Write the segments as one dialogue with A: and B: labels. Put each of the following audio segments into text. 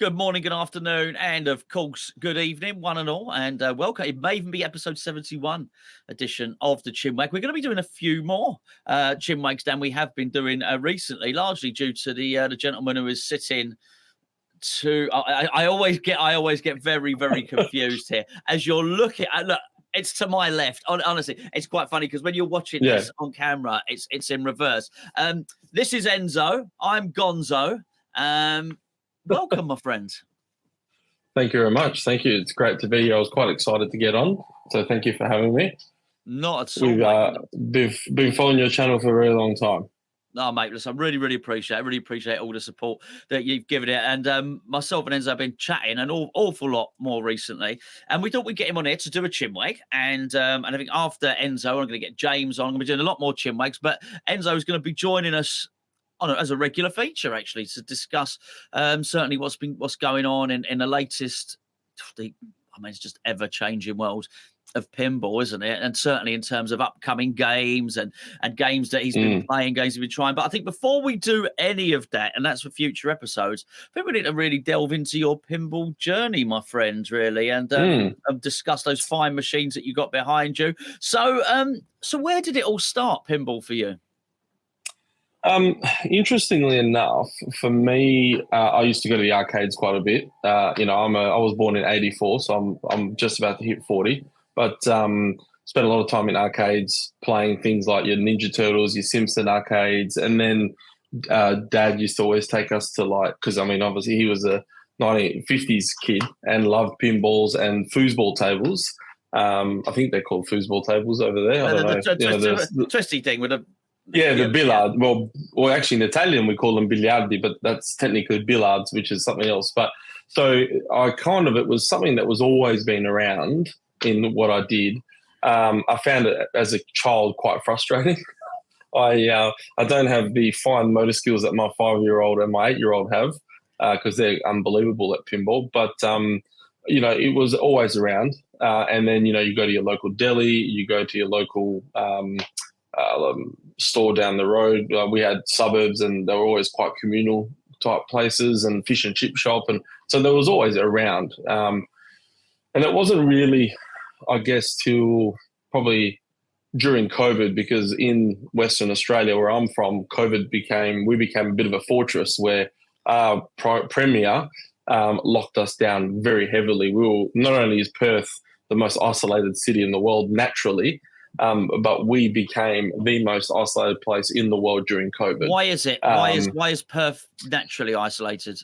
A: Good morning, good afternoon, and of course, good evening, one and all, and welcome. It may even be episode 71 edition of the Chinwag. We're going to be doing a few more Chinwags than we have been doing recently, largely due to the gentleman who is sitting to. I always get very, very confused here as you're looking at. Look, it's to my left. Honestly, it's quite funny because when you're watching this on camera, it's in reverse. This is Enzo. I'm Gonzo. Welcome, my friends.
B: Thank you very much. Thank you. It's great to be here. I was quite excited to get on, so thank you for having me.
A: Not at all.
B: We've been following your channel for a very long time.
A: No, mate, listen, I really appreciate it. I really appreciate all the support that you've given it. And myself and Enzo have been chatting an awful lot more recently. And we thought we'd get him on here to do a Chinwag. And I think after Enzo, I'm going to get James on. I'm going to be doing a lot more Chinwags. But Enzo is going to be joining us as a regular feature, actually, to discuss certainly what's going on in the latest, it's just ever-changing world of pinball, isn't it? And certainly in terms of upcoming games and games that he's been playing, games he's been trying. But I think before we do any of that, and that's for future episodes, I think we need to really delve into your pinball journey, my friend, really, and discuss those fine machines that you got behind you. So where did it all start, pinball, for you?
B: Interestingly enough, for me, I used to go to the arcades quite a bit. I was born in '84, so I'm just about to hit 40. But spent a lot of time in arcades playing things like your Ninja Turtles, your Simpson arcades, and then Dad used to always take us to because obviously he was a 1950s kid and loved pinballs and foosball tables. I think they're called foosball tables over there. I don't know.
A: The twisty thing with a.
B: Yeah, the billard. Well, actually in Italian we call them biliardi, but that's technically billards, which is something else. But so it was something that was always been around in what I did. I found it as a child quite frustrating. I don't have the fine motor skills that my 5-year-old and my 8-year-old have because they're unbelievable at pinball. But it was always around. And then you go to your local deli, you go to your local store down the road. We had suburbs and they were always quite communal type places and fish and chip shop. And so there was always around. And it wasn't really, I guess, till probably during COVID, because in Western Australia, where I'm from, we became a bit of a fortress where our Premier locked us down very heavily. Not only is Perth the most isolated city in the world naturally, but we became the most isolated place in the world during COVID.
A: Why is it? Why is Perth naturally isolated?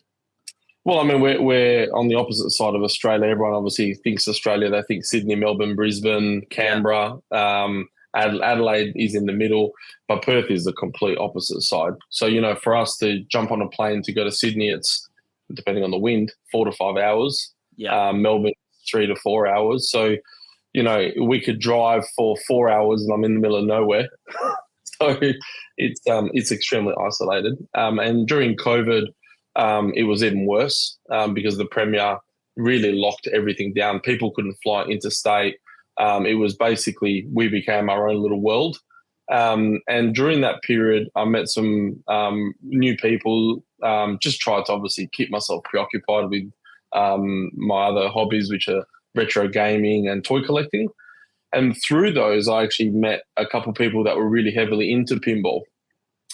B: Well, we're on the opposite side of Australia. Everyone obviously thinks Australia. They think Sydney, Melbourne, Brisbane, Canberra. Yeah. Adelaide is in the middle, but Perth is the complete opposite side. So, for us to jump on a plane to go to Sydney, it's, depending on the wind, 4 to 5 hours. Yeah. Melbourne, 3 to 4 hours. So, we could drive for 4 hours and I'm in the middle of nowhere. So it's extremely isolated. And during COVID, it was even worse because the Premier really locked everything down. People couldn't fly interstate. It was basically, we became our own little world. And during that period, I met some new people, just tried to obviously keep myself preoccupied with my other hobbies, which are retro gaming and toy collecting. And through those, I actually met a couple of people that were really heavily into pinball.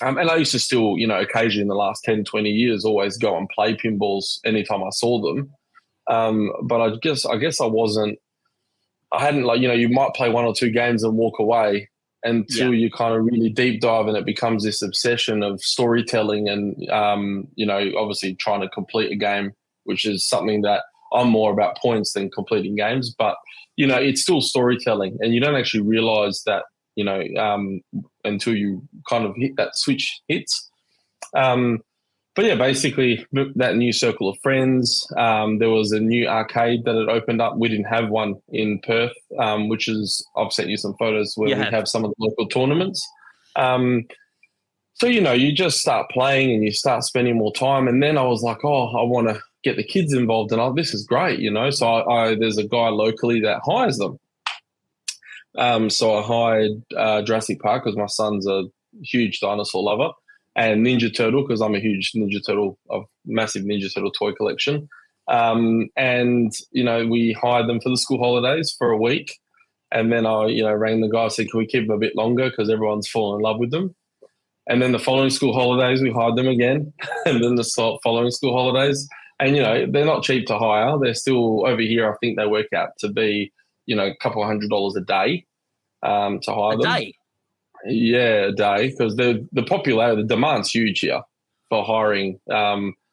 B: And I used to still, occasionally in the last 10, 20 years, always go and play pinballs anytime I saw them. But I guess I hadn't you might play 1 or 2 games and walk away until you kind of really deep dive and it becomes this obsession of storytelling and, obviously trying to complete a game, which is something that I'm more about points than completing games, but, it's still storytelling and you don't actually realize that, until you kind of hit that switch hits. But yeah, basically that new circle of friends, there was a new arcade that had opened up. We didn't have one in Perth, which is, I've sent you some photos where we have some of the local tournaments. So, you just start playing and you start spending more time. And then I was like, I want to get the kids involved. And this is great, So there's a guy locally that hires them. So I hired Jurassic Park because my son's a huge dinosaur lover. and Ninja Turtle, because I'm a huge massive Ninja Turtle toy collection. And, we hired them for the school holidays for a week. And then I, rang the guy, said, can we keep them a bit longer because everyone's fallen in love with them? And then the following school holidays, we hired them again. And then the following school holidays. And, they're not cheap to hire. They're still over here. I think they work out to be, a couple of $100 a day to hire them.
A: A day?
B: Yeah, a day. Because the demand's huge here for hiring.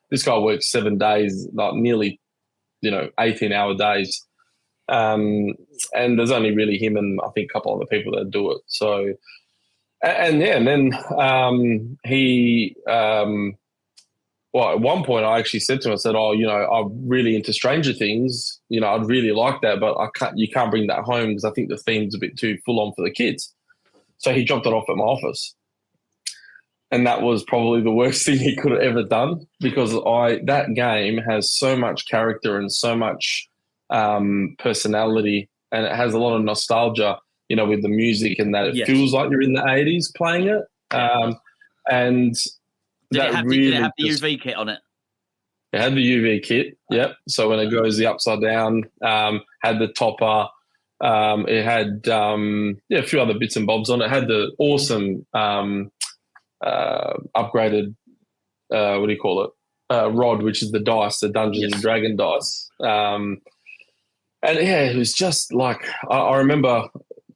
B: This guy works 7 days, like nearly, 18-hour days. And there's only really him and I think a couple other people that do it. So, and then he, at one point I actually said to him, I said, I'm really into Stranger Things. I'd really like that, but you can't bring that home because I think the theme's a bit too full on for the kids. So he dropped it off at my office. And that was probably the worst thing he could have ever done because that game has so much character and so much personality, and it has a lot of nostalgia, with the music and that it feels like you're in the 80s playing it. And
A: did it have the UV kit on it?
B: It had the UV kit, yep. So when it goes the upside down, had the topper, it had a few other bits and bobs on it. It had the awesome upgraded what do you call it? Rod, which is the dice, the Dungeons and Dragon dice. And it was just like I remember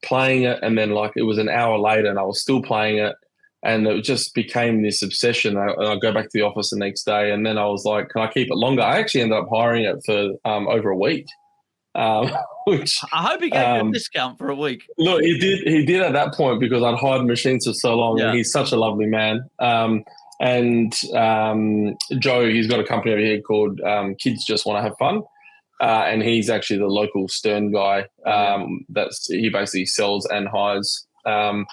B: playing it, and then like it was an hour later, and I was still playing it, and it just became this obsession. And I go back to the office the next day, and then I was like, "Can I keep it longer?" I actually ended up hiring it for over a week. Which
A: I hope he gave you a discount for a week.
B: Look, he did at that point because I'd hired machines for so long, and he's such a lovely man. And Joe, he's got a company over here called Kids Just Want to Have Fun. And he's actually the local Stern guy. He basically sells and hires. And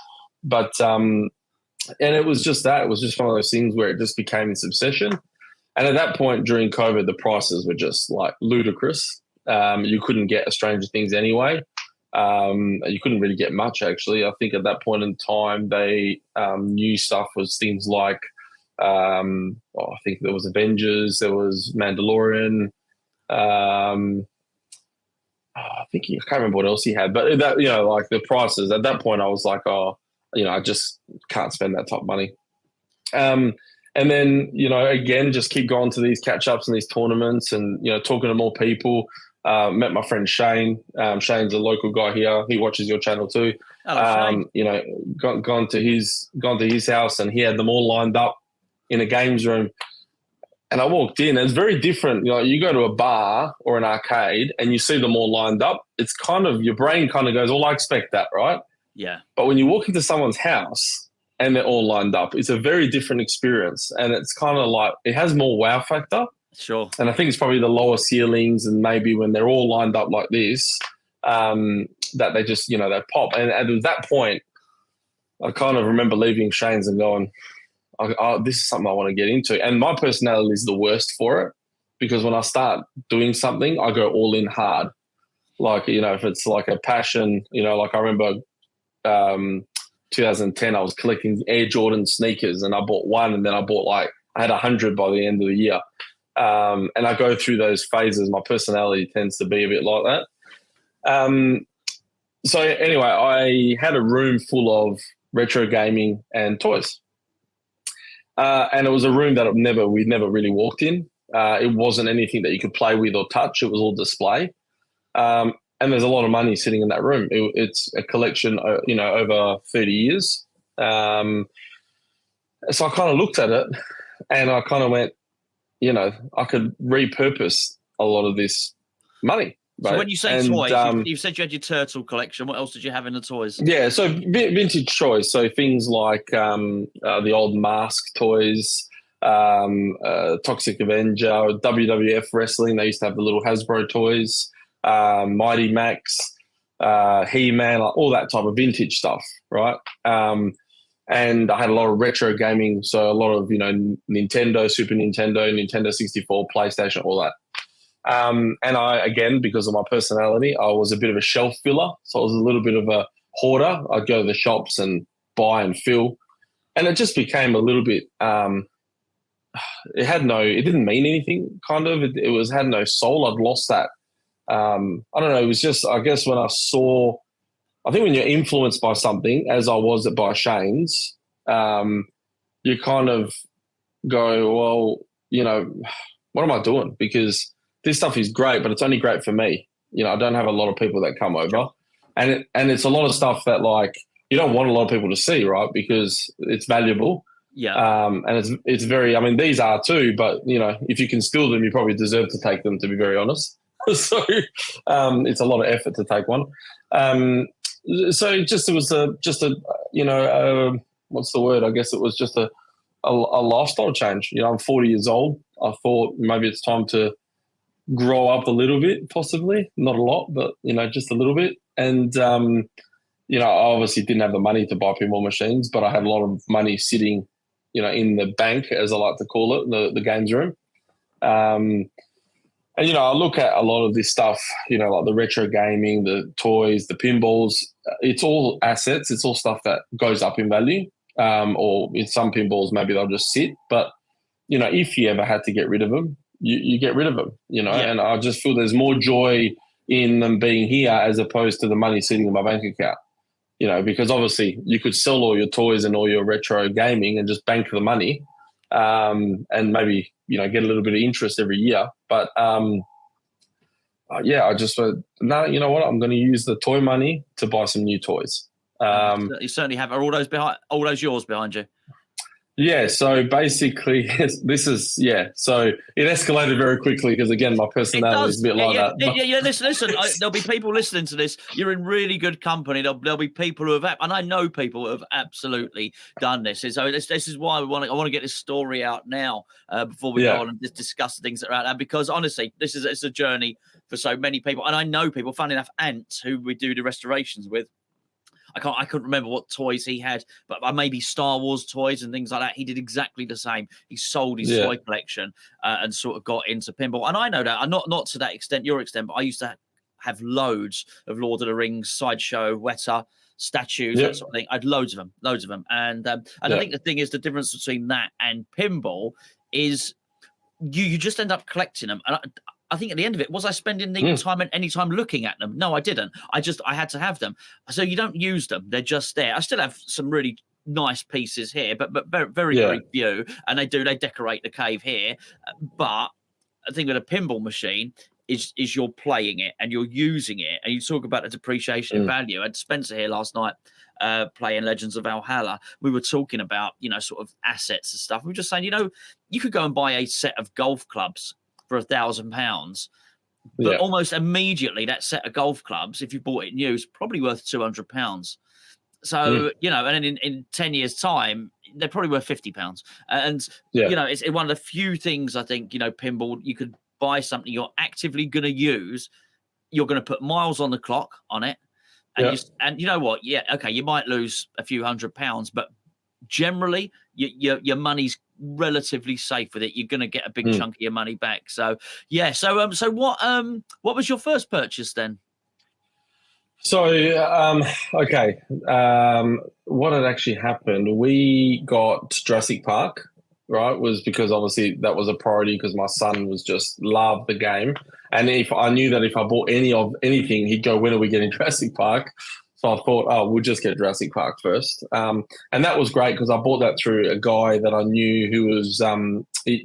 B: it was just that. It was just one of those things where it just became this obsession. And at that point during COVID, the prices were just like ludicrous. You couldn't get a Stranger Things anyway. You couldn't really get much, actually. I think at that point in time, new stuff was things like, I think there was Avengers, there was Mandalorian. I can't remember what else he had, but that, like the prices at that point, I was like, I just can't spend that type of money. And then, again, just keep going to these catch-ups and these tournaments and, talking to more people. Met my friend Shane. Shane's a local guy here. He watches your channel too.
A: Hello, Shane.
B: Gone to his house, and he had them all lined up in a games room. And I walked in. It's very different. You go to a bar or an arcade and you see them all lined up. It's kind of, your brain kind of goes, "Oh, I expect that," right?
A: Yeah.
B: But when you walk into someone's house and they're all lined up, it's a very different experience. And it's kind of like, it has more wow factor.
A: Sure.
B: And I think it's probably the lower ceilings, and maybe when they're all lined up like this, that they just, they pop. And at that point, I kind of remember leaving Shane's and going, this is something I want to get into. And my personality is the worst for it, because when I start doing something, I go all in hard. Like, if it's like a passion, like I remember 2010, I was collecting Air Jordan sneakers, and I bought one, and then I had 100 by the end of the year. And I go through those phases. My personality tends to be a bit like that. So anyway, I had a room full of retro gaming and toys. And it was a room that we'd never really walked in. It wasn't anything that you could play with or touch. It was all display. And there's a lot of money sitting in that room. It's a collection, over 30 years. So I kind of looked at it, and I kind of went, I could repurpose a lot of this money. Right?
A: So when you say toys, you said you had your turtle collection. What else did you have in the toys?
B: Yeah, so vintage toys. So things like the old Mask toys, Toxic Avenger, WWF wrestling. They used to have the little Hasbro toys, Mighty Max, He-Man, like all that type of vintage stuff, right? And I had a lot of retro gaming, so a lot of, Nintendo, Super Nintendo, Nintendo 64, PlayStation, all that. And I, again, because of my personality, I was a bit of a shelf filler. So I was a little bit of a hoarder. I'd go to the shops and buy and fill. and it just became a little bit. It didn't mean anything. Kind of, it had no soul. I'd lost that. I don't know. It was just, I guess, when I think when you're influenced by something, as I was by Shane's, you kind of go, well, what am I doing? Because this stuff is great, but it's only great for me. I don't have a lot of people that come over, and it's a lot of stuff that like you don't want a lot of people to see, right? Because it's valuable.
A: Yeah.
B: And it's very. I mean, these are too, but if you can steal them, you probably deserve to take them. To be very honest, so it's a lot of effort to take one. So it was what's the word? I guess it was just a lifestyle change. I'm 40 years old. I thought maybe it's time to grow up a little bit, possibly not a lot, but just a little bit. And I obviously didn't have the money to buy pinball machines, but I had a lot of money sitting, in the bank, as I like to call it, the games room. And I look at a lot of this stuff, like the retro gaming, the toys, the pinballs. It's all assets. It's all stuff that goes up in value. Or in some pinballs, maybe they'll just sit. But if you ever had to get rid of them, you get rid of them. And I just feel there's more joy in them being here as opposed to the money sitting in my bank account. Because obviously you could sell all your toys and all your retro gaming and just bank the money, and maybe get a little bit of interest every year. But I just thought, no, you know what? I'm going to use the toy money to buy some new toys.
A: You certainly have. Are all those yours behind you?
B: Yeah, so basically, so it escalated very quickly because, again, my personality is a bit like that.
A: Yeah, listen, there'll be people listening to this. You're in really good company. There'll be people who have, and I know people who have absolutely done this. So this is why I want to get this story out now before we go on and just discuss the things that are out there. Because, honestly, it's a journey for so many people. And I know people, funny enough, Ant, who we do the restorations with, I couldn't remember what toys he had, but maybe Star Wars toys and things like that. He did exactly the same. He sold his toy collection and sort of got into pinball. And I know that, not to that extent, your extent, but I used to have loads of Lord of the Rings, Sideshow, Weta, statues, that sort of thing. I had loads of them. And I think the thing is, the difference between that and pinball is you just end up collecting them. And I think at the end of it, was I spending any time looking at them? No, I didn't. I had to have them. So you don't use them. They're just there. I still have some really nice pieces here, but very, very few. And they decorate the cave here. But I think with a pinball machine is you're playing it and you're using it. And you talk about the depreciation in value. I had Spencer here last night playing Legends of Valhalla. We were talking about, sort of assets and stuff. We were just saying, you could go and buy a set of golf clubs for £1,000, but almost immediately that set of golf clubs, if you bought it new, is probably worth £200. So and then in 10 years' time, they're probably worth £50. And it's one of the few things I think pinball, you could buy something you're actively going to use. You're going to put miles on the clock on it, and you know what? Yeah, okay, you might lose a few £100, but generally your money's relatively safe with it. You're going to get a big chunk of your money back. So so what was your first purchase then?
B: So what had actually happened, we got Jurassic Park, right? Was because obviously that was a priority because my son was just loved the game, and if I knew that if I bought anything, he'd go, when are we getting Jurassic Park? So I thought, we'll just get Jurassic Park first. And that was great because I bought that through a guy that I knew who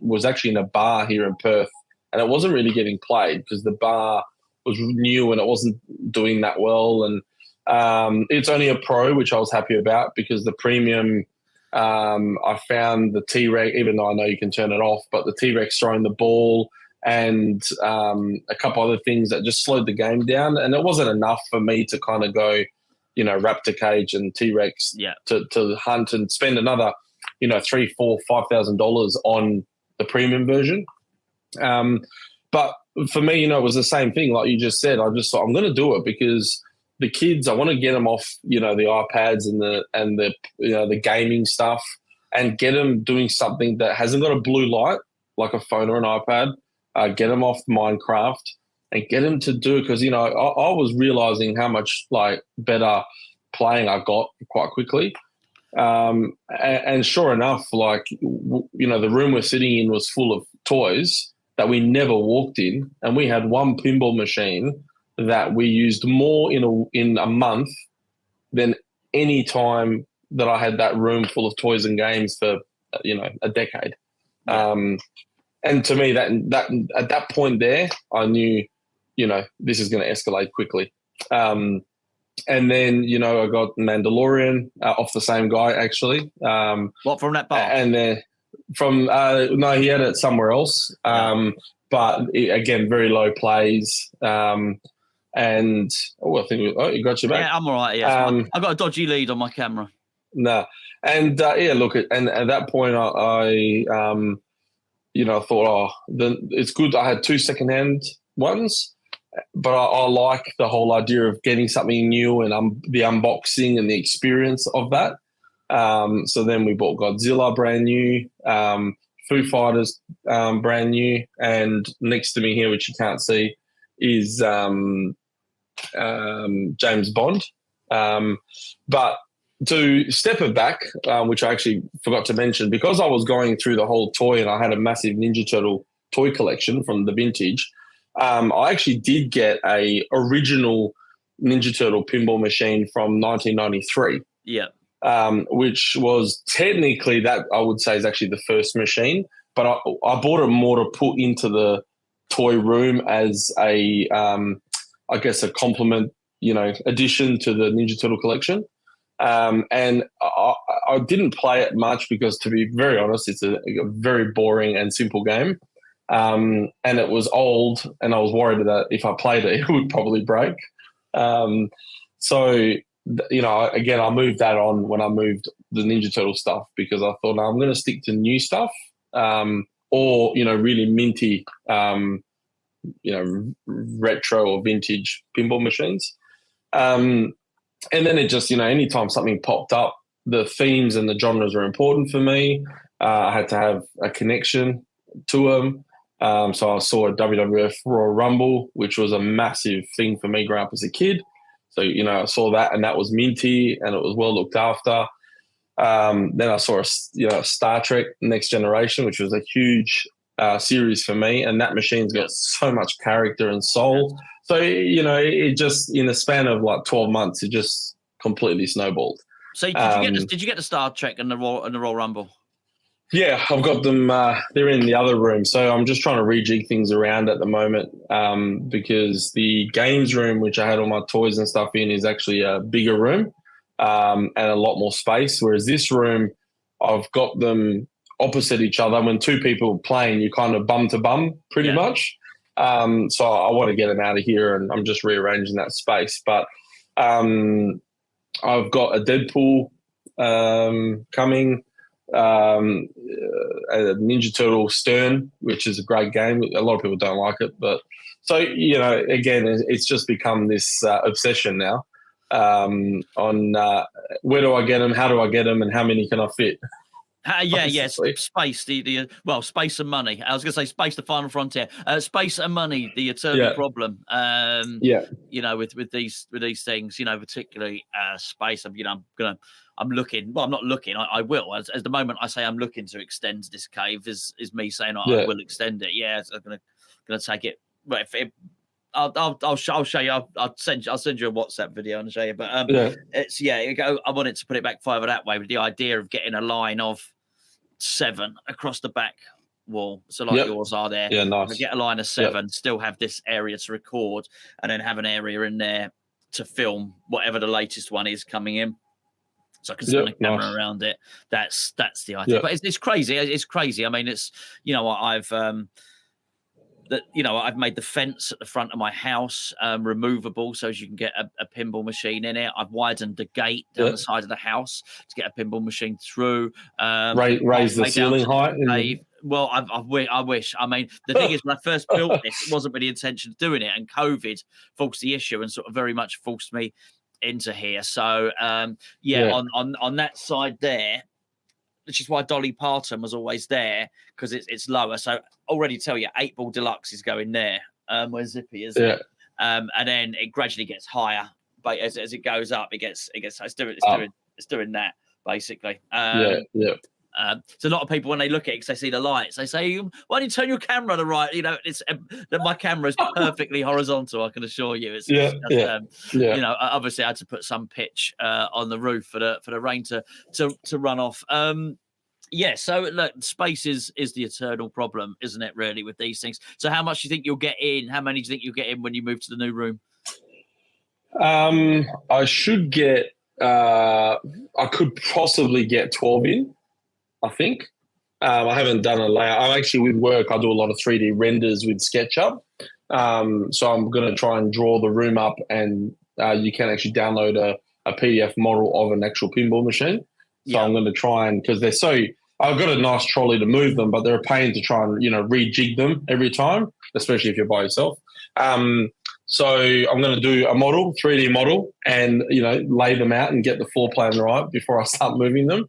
B: was actually in a bar here in Perth, and it wasn't really getting played because the bar was new and it wasn't doing that well. And it's only a pro, which I was happy about because the premium, I found the T-Rex, even though I know you can turn it off, but the T-Rex throwing the ball and a couple other things that just slowed the game down. And it wasn't enough for me to kind of go, Raptor Cage and T-Rex to hunt and spend another, $3,000, $4,000, $5,000 on the premium version. But for me, it was the same thing. Like you just said, I just thought I'm going to do it because the kids, I want to get them off, the iPads and the gaming stuff and get them doing something that hasn't got a blue light, like a phone or an iPad, get them off Minecraft and get them to do it. Because, I was realizing how much better playing I got quite quickly. And sure enough, like, the room we're sitting in was full of toys that we never walked in. And we had one pinball machine that we used more in a month than any time that I had that room full of toys and games for, a decade.
A: Yeah.
B: And to me, that at that point there, I knew, this is going to escalate quickly. And then, I got Mandalorian off the same guy, actually.
A: What, from that bar?
B: And then no, he had it somewhere else. But again, very low plays. And I think you got your back.
A: Yeah, I'm all right. Yeah, I've got a dodgy lead on my camera.
B: No, and look, and at that point, I thought, it's good. I had 2 secondhand ones, but I like the whole idea of getting something new and the unboxing and the experience of that. So then we bought Godzilla brand new, Foo Fighters brand new, and next to me here, which you can't see, is James Bond. But to step it back, which I actually forgot to mention, because I was going through the whole toy and I had a massive Ninja Turtle toy collection from the vintage, I actually did get a original Ninja Turtle pinball machine from 1993.
A: Yeah.
B: Which was technically, that I would say is actually the first machine, but I bought it more to put into the toy room as a, I guess, a complement, addition to the Ninja Turtle collection. And I didn't play it much because, to be very honest, it's a very boring and simple game. And it was old, and I was worried that if I played it, it would probably break. So, again, I moved that on when I moved the Ninja Turtle stuff, because I thought, no, I'm going to stick to new stuff, or, really minty, retro or vintage pinball machines. And then it just, anytime something popped up, the themes and the genres were important for me. I had to have a connection to them. So I saw a WWF Royal Rumble, which was a massive thing for me growing up as a kid. So, I saw that, and that was minty, and it was well looked after. Then I saw Star Trek Next Generation, which was a huge series for me, and that machine's got so much character and soul. So, it just, in the span of like 12 months, it just completely snowballed.
A: So did you get the Star Trek and the Royal Rumble?
B: Yeah, I've got them. They're in the other room. So I'm just trying to rejig things around at the moment, because the games room, which I had all my toys and stuff in, is actually a bigger room and a lot more space. Whereas this room, I've got them opposite each other. When two people are playing, you kind of bum to bum pretty much. So I want to get them out of here, and I'm just rearranging that space. But I've got a Deadpool coming. A Ninja Turtle Stern, which is a great game. A lot of people don't like it, but so again, it's just become this obsession now on where do I get them, how do I get them, and how many can I fit? Space,
A: space and money. I was going to say space, the final frontier. Space and money, the eternal problem. With these things, particularly space. I'm looking. Well, I'm not looking. I will. As the moment I say I'm looking to extend this cave is me saying I will extend it. Yeah, so I'm gonna take it. But I'll show you. I'll send you a WhatsApp video and show you. But I wanted to put it back further that way with the idea of getting a line of 7 across the back wall, so yours are there.
B: Yeah, nice.
A: Get a line of 7, still have this area to record, and then have an area in there to film whatever the latest one is coming in. So I can spin a camera around it. That's the idea. But it's crazy. It's crazy. I mean, it's I've made the fence at the front of my house removable, so as you can get a pinball machine in it. I've widened the gate down the side of the house to get a pinball machine through.
B: Raise the ceiling height.
A: Well, I wish. I mean, the thing is, when I first built this, it wasn't with the intention of doing it, and COVID forced the issue and sort of very much forced me into here. So on that side there, which is why Dolly Parton was always there, because it's lower. So already tell you, 8-ball deluxe is going there, where Zippy is. And then it gradually gets higher, but as it goes up, it's doing that. basically.
B: Yeah.
A: So a lot of people, when they look at it, 'cause they see the lights, they say, "Why don't you turn your camera to the right?" You know, it's that my camera is perfectly horizontal. I can assure you, it's just, you know, obviously I had to put some pitch on the roof for the rain to run off. Yeah, so look, space is the eternal problem, isn't it? Really, with these things. So, how much do you think you'll get in? How many do you think you'll get in when you move to the new room?
B: I should get. I could possibly get 12 in. I think. I haven't done a layout. I'm actually with work. I do a lot of 3D renders with SketchUp. So I'm going to try and draw the room up, and you can actually download a PDF model of an actual pinball machine. So I'm going to try and, because they're so, I've got a nice trolley to move them, but they're a pain to try and, rejig them every time, especially if you're by yourself. So I'm going to do a model, 3D model, and, lay them out and get the floor plan right before I start moving them.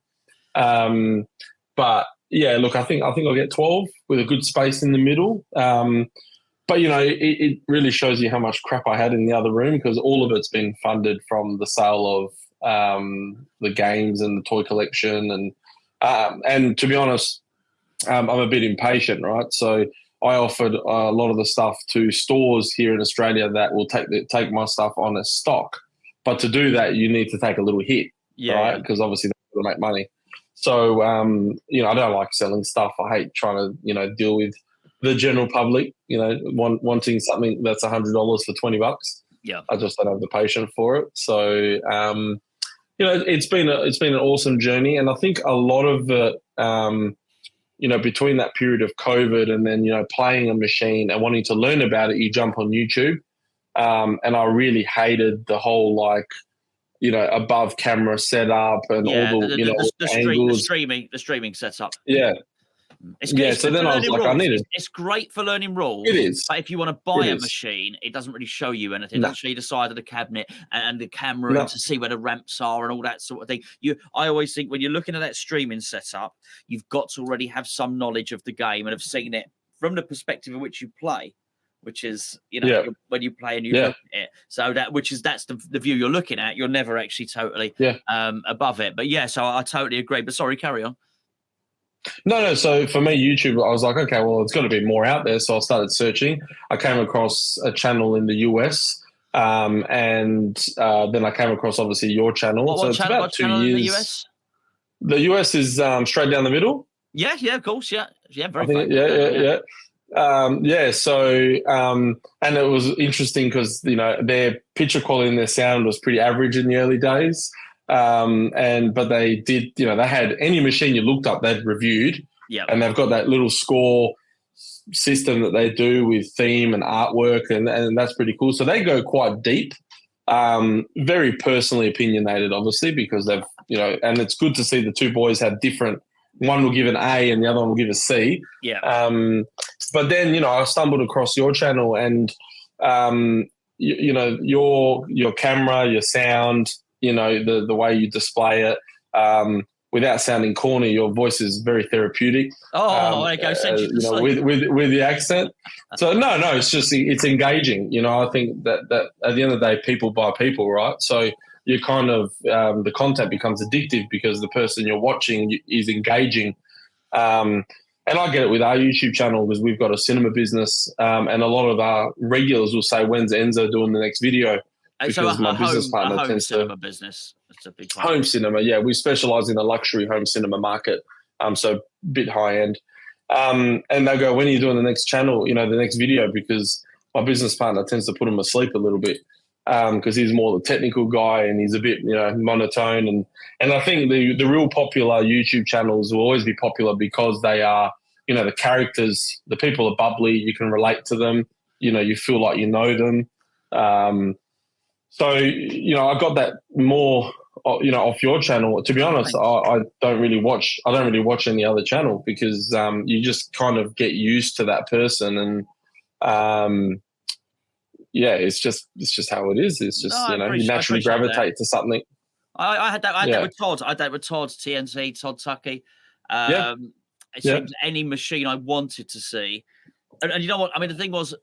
B: But yeah, look, I think I'll get 12 with a good space in the middle. But it really shows you how much crap I had in the other room, because all of it's been funded from the sale of the games and the toy collection, and to be honest, I'm a bit impatient, right? So I offered a lot of the stuff to stores here in Australia that will take my stuff on as stock, but to do that, you need to take a little hit, right? Because obviously they're going to make money. So I don't like selling stuff. I hate trying to deal with the general public, wanting something that's $100 for $20.
A: Yeah,
B: I just don't have the patience for it. So it's been an awesome journey, and I think a lot of it, between that period of COVID and then playing a machine and wanting to learn about it, you jump on YouTube, and I really hated the whole above camera setup and all the angles.
A: the streaming setup.
B: Yeah.
A: It's good.
B: So then I was like,
A: rules. It's great for learning rules.
B: It is.
A: But if you want to buy a machine, it doesn't really show you anything. It doesn't show you the side of the cabinet and the camera and to see where the ramps are and all that sort of thing. I always think when you're looking at that streaming setup, you've got to already have some knowledge of the game and have seen it from the perspective in which you play, which is, when you play and you look at it. So that's the view you're looking at. You're never actually totally above it. But so I totally agree. But sorry, carry on.
B: No. So for me, YouTube, I was like, okay, well, it's got to be more out there. So I started searching. I came across a channel in the US, and then I came across obviously your channel.
A: What channel, about 2 years. In the US?
B: The US is straight down the middle.
A: Yeah, of course, yeah, very.
B: Yeah. So and it was interesting because their picture quality and their sound was pretty average in the early days. But they did, they had any machine you looked up, they'd reviewed. Yeah. And they've got that little score system that they do with theme and artwork, and that's pretty cool. So they go quite deep, very personally opinionated, obviously, because they've, and it's good to see the two boys have different. One will give an A and the other one will give a C.
A: Yeah.
B: But then, I stumbled across your channel, and, your camera, your sound, the way you display it, without sounding corny, your voice is very therapeutic.
A: There you go.
B: With the accent. So no, it's engaging. I think that at the end of the day, people buy people, right? So you kind of the content becomes addictive because the person you're watching is engaging. And I get it with our YouTube channel because we've got a cinema business, and a lot of our regulars will say, "When's Enzo doing the next video?" Because my business partner tends
A: cinema business. It's a big
B: home cinema. Yeah, we specialize in the luxury home cinema market, so a bit high end. And they go, "When are you doing the next channel? The next video?" Because my business partner tends to put him asleep a little bit, because he's more the technical guy and he's a bit monotone. And I think the real popular YouTube channels will always be popular because they are the characters, the people are bubbly, you can relate to them, you feel like you know them. So, I got that more, off your channel. To be honest, I don't really watch any other channel because you just kind of get used to that person, and it's just how it is. It's just you naturally gravitate to something.
A: I had that with Todd. I had that with Todd TNT, Todd Tucky. It seems any machine I wanted to see, and you know what? I mean, the thing was,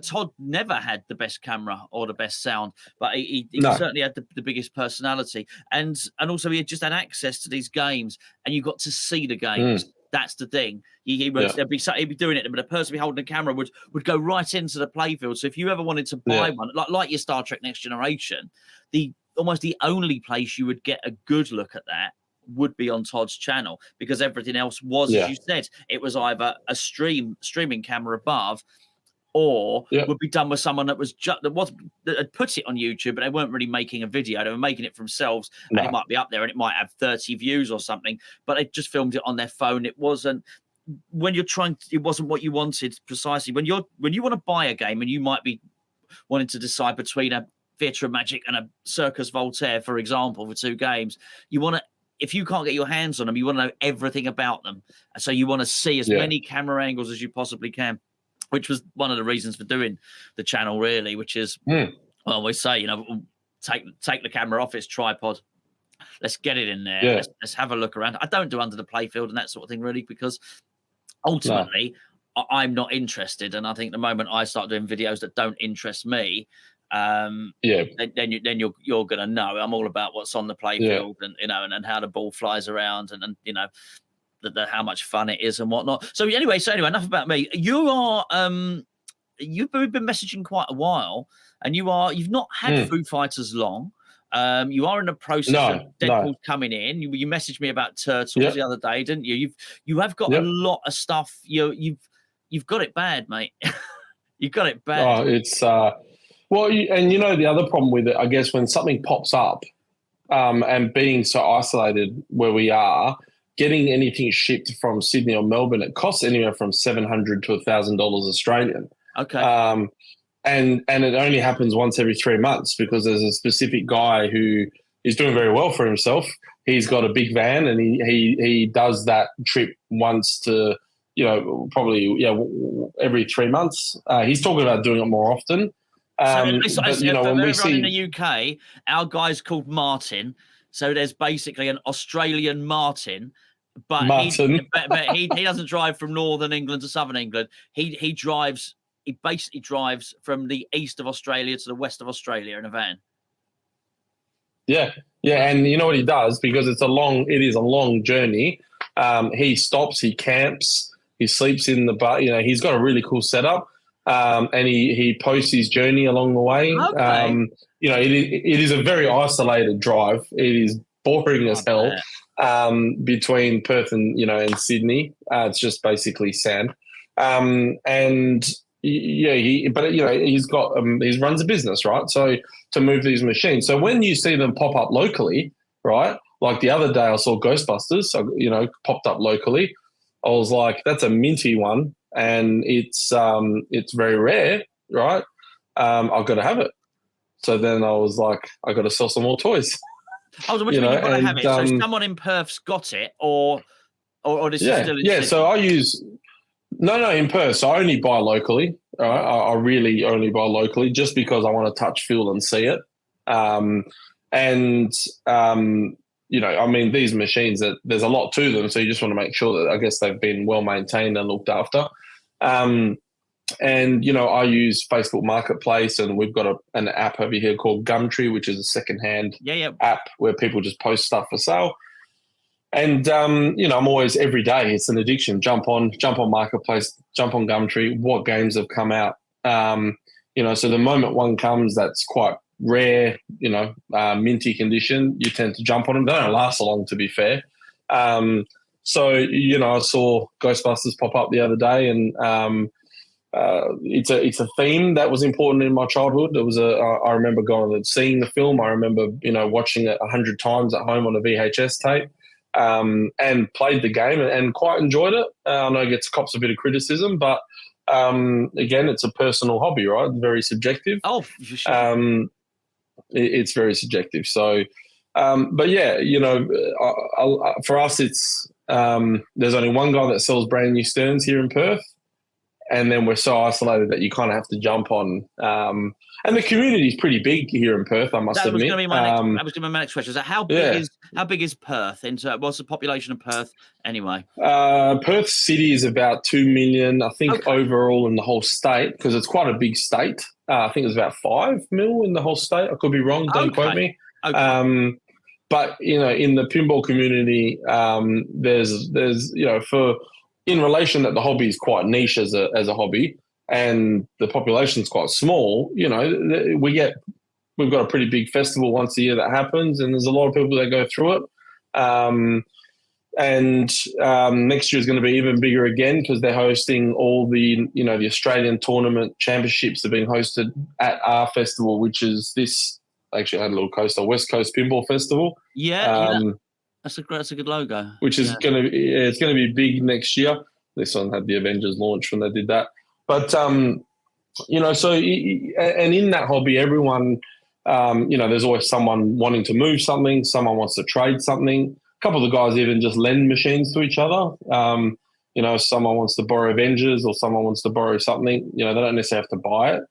A: Todd never had the best camera or the best sound, but he
B: No.
A: certainly had the biggest personality, and also he just had access to these games, and you got to see the games. That's the thing. He'd be doing it, but the person holding the camera would go right into the playfield. So if you ever wanted to buy one, like your Star Trek Next Generation, almost the only place you would get a good look at that would be on Todd's channel, because everything else was, as you said, it was either a streaming camera above, or would be done with someone that had put it on YouTube, but they weren't really making a video. They were making it for themselves, and it might be up there and it might have 30 views or something, but they just filmed it on their phone. It wasn't it wasn't what you wanted precisely. When you want to buy a game and you might be wanting to decide between a Theatre of Magic and a Circus Voltaire, for example, for two games, if you can't get your hands on them, you want to know everything about them. So you want to see as many camera angles as you possibly can, which was one of the reasons for doing the channel, really, which is, I always say, take the camera off its tripod. Let's get it in there. Let's have a look around. I don't do under the playfield and that sort of thing, really, because ultimately I'm not interested. And I think the moment I start doing videos that don't interest me, then you're going to know. I'm all about what's on the playfield and, and how the ball flies around and how much fun it is and whatnot. So anyway, enough about me. You are you've been messaging quite a while, and you've not had Foo Fighters long. You are in the process of Deadpool coming in. You messaged me about Turtles the other day, didn't you? You have got a lot of stuff. You've got it bad, mate. You've got it bad.
B: Oh, it's the other problem with it, I guess, when something pops up, and being so isolated where we are, getting anything shipped from Sydney or Melbourne, it costs anywhere from $700 to $1,000 Australian.
A: Okay.
B: And it only happens once every 3 months, because there's a specific guy who is doing very well for himself. He's got a big van, and he does that trip once to, probably every 3 months. He's talking about doing it more often.
A: When we see in the UK, our guy's called Martin. So there's basically an Australian Martin, but he doesn't drive from Northern England to Southern England. He basically drives from the east of Australia to the west of Australia in a van.
B: Yeah, and you know what he does, because it is a long journey. He stops, he camps, he sleeps in the bar. He's got a really cool setup. And he posts his journey along the way.
A: Okay.
B: It is a very isolated drive. It is boring as hell, between Perth and Sydney. It's just basically sand. He runs a business, right? So to move these machines. So when you see them pop up locally, right? Like the other day I saw Ghostbusters, so, popped up locally. I was like, that's a minty one. And it's very rare, right? I've got to have it. So then I was like, I got to sell some more toys.
A: Oh, so what do you mean you've got to have it? So someone in Perth's got it, or this is still in Sydney?
B: So I use in Perth. So I only buy locally. Right? I really only buy locally, just because I want to touch, feel, and see it. These machines, there's a lot to them, so you just want to make sure that, I guess, they've been well maintained and looked after. I use Facebook Marketplace, and we've got an app over here called Gumtree, which is a secondhand app where people just post stuff for sale. And I'm always, every day, it's an addiction. Jump on Marketplace, jump on Gumtree. What games have come out? So the moment one comes that's quite rare, minty condition, you tend to jump on them. They don't last so long, to be fair. I saw Ghostbusters pop up the other day, and it's a theme that was important in my childhood. I remember going and seeing the film. I remember watching it 100 times at home on a VHS tape, and played the game and quite enjoyed it. I know it gets cops a bit of criticism, but again, it's a personal hobby, right? Very subjective.
A: Oh, for sure.
B: It's very subjective. So, for us, it's there's only one guy that sells brand new Sterns here in Perth, and then we're so isolated that you kind of have to jump on. And the community is pretty big here in Perth, I must admit.
A: That was going to be my next question. So how big is Perth? What's the population of Perth anyway?
B: Perth City is about 2 million, I think, overall in the whole state, because it's quite a big state. I think it's about 5 million in the whole state. I could be wrong. Don't quote me. Okay. But in the pinball community, there's in relation that the hobby is quite niche as a hobby, and the population is quite small. We've got a pretty big festival once a year that happens, and there's a lot of people that go through it. Next year is going to be even bigger again, because they're hosting all the the Australian tournament championships are being hosted at our festival, which is this. Actually, I had a little coaster, West Coast Pinball Festival.
A: Yeah. That's a good logo.
B: Which is going to be big next year. This one had the Avengers launch when they did that. But so and in that hobby, everyone, there's always someone wanting to move something, someone wants to trade something. A couple of the guys even just lend machines to each other. Someone wants to borrow Avengers or someone wants to borrow something. They don't necessarily have to buy it.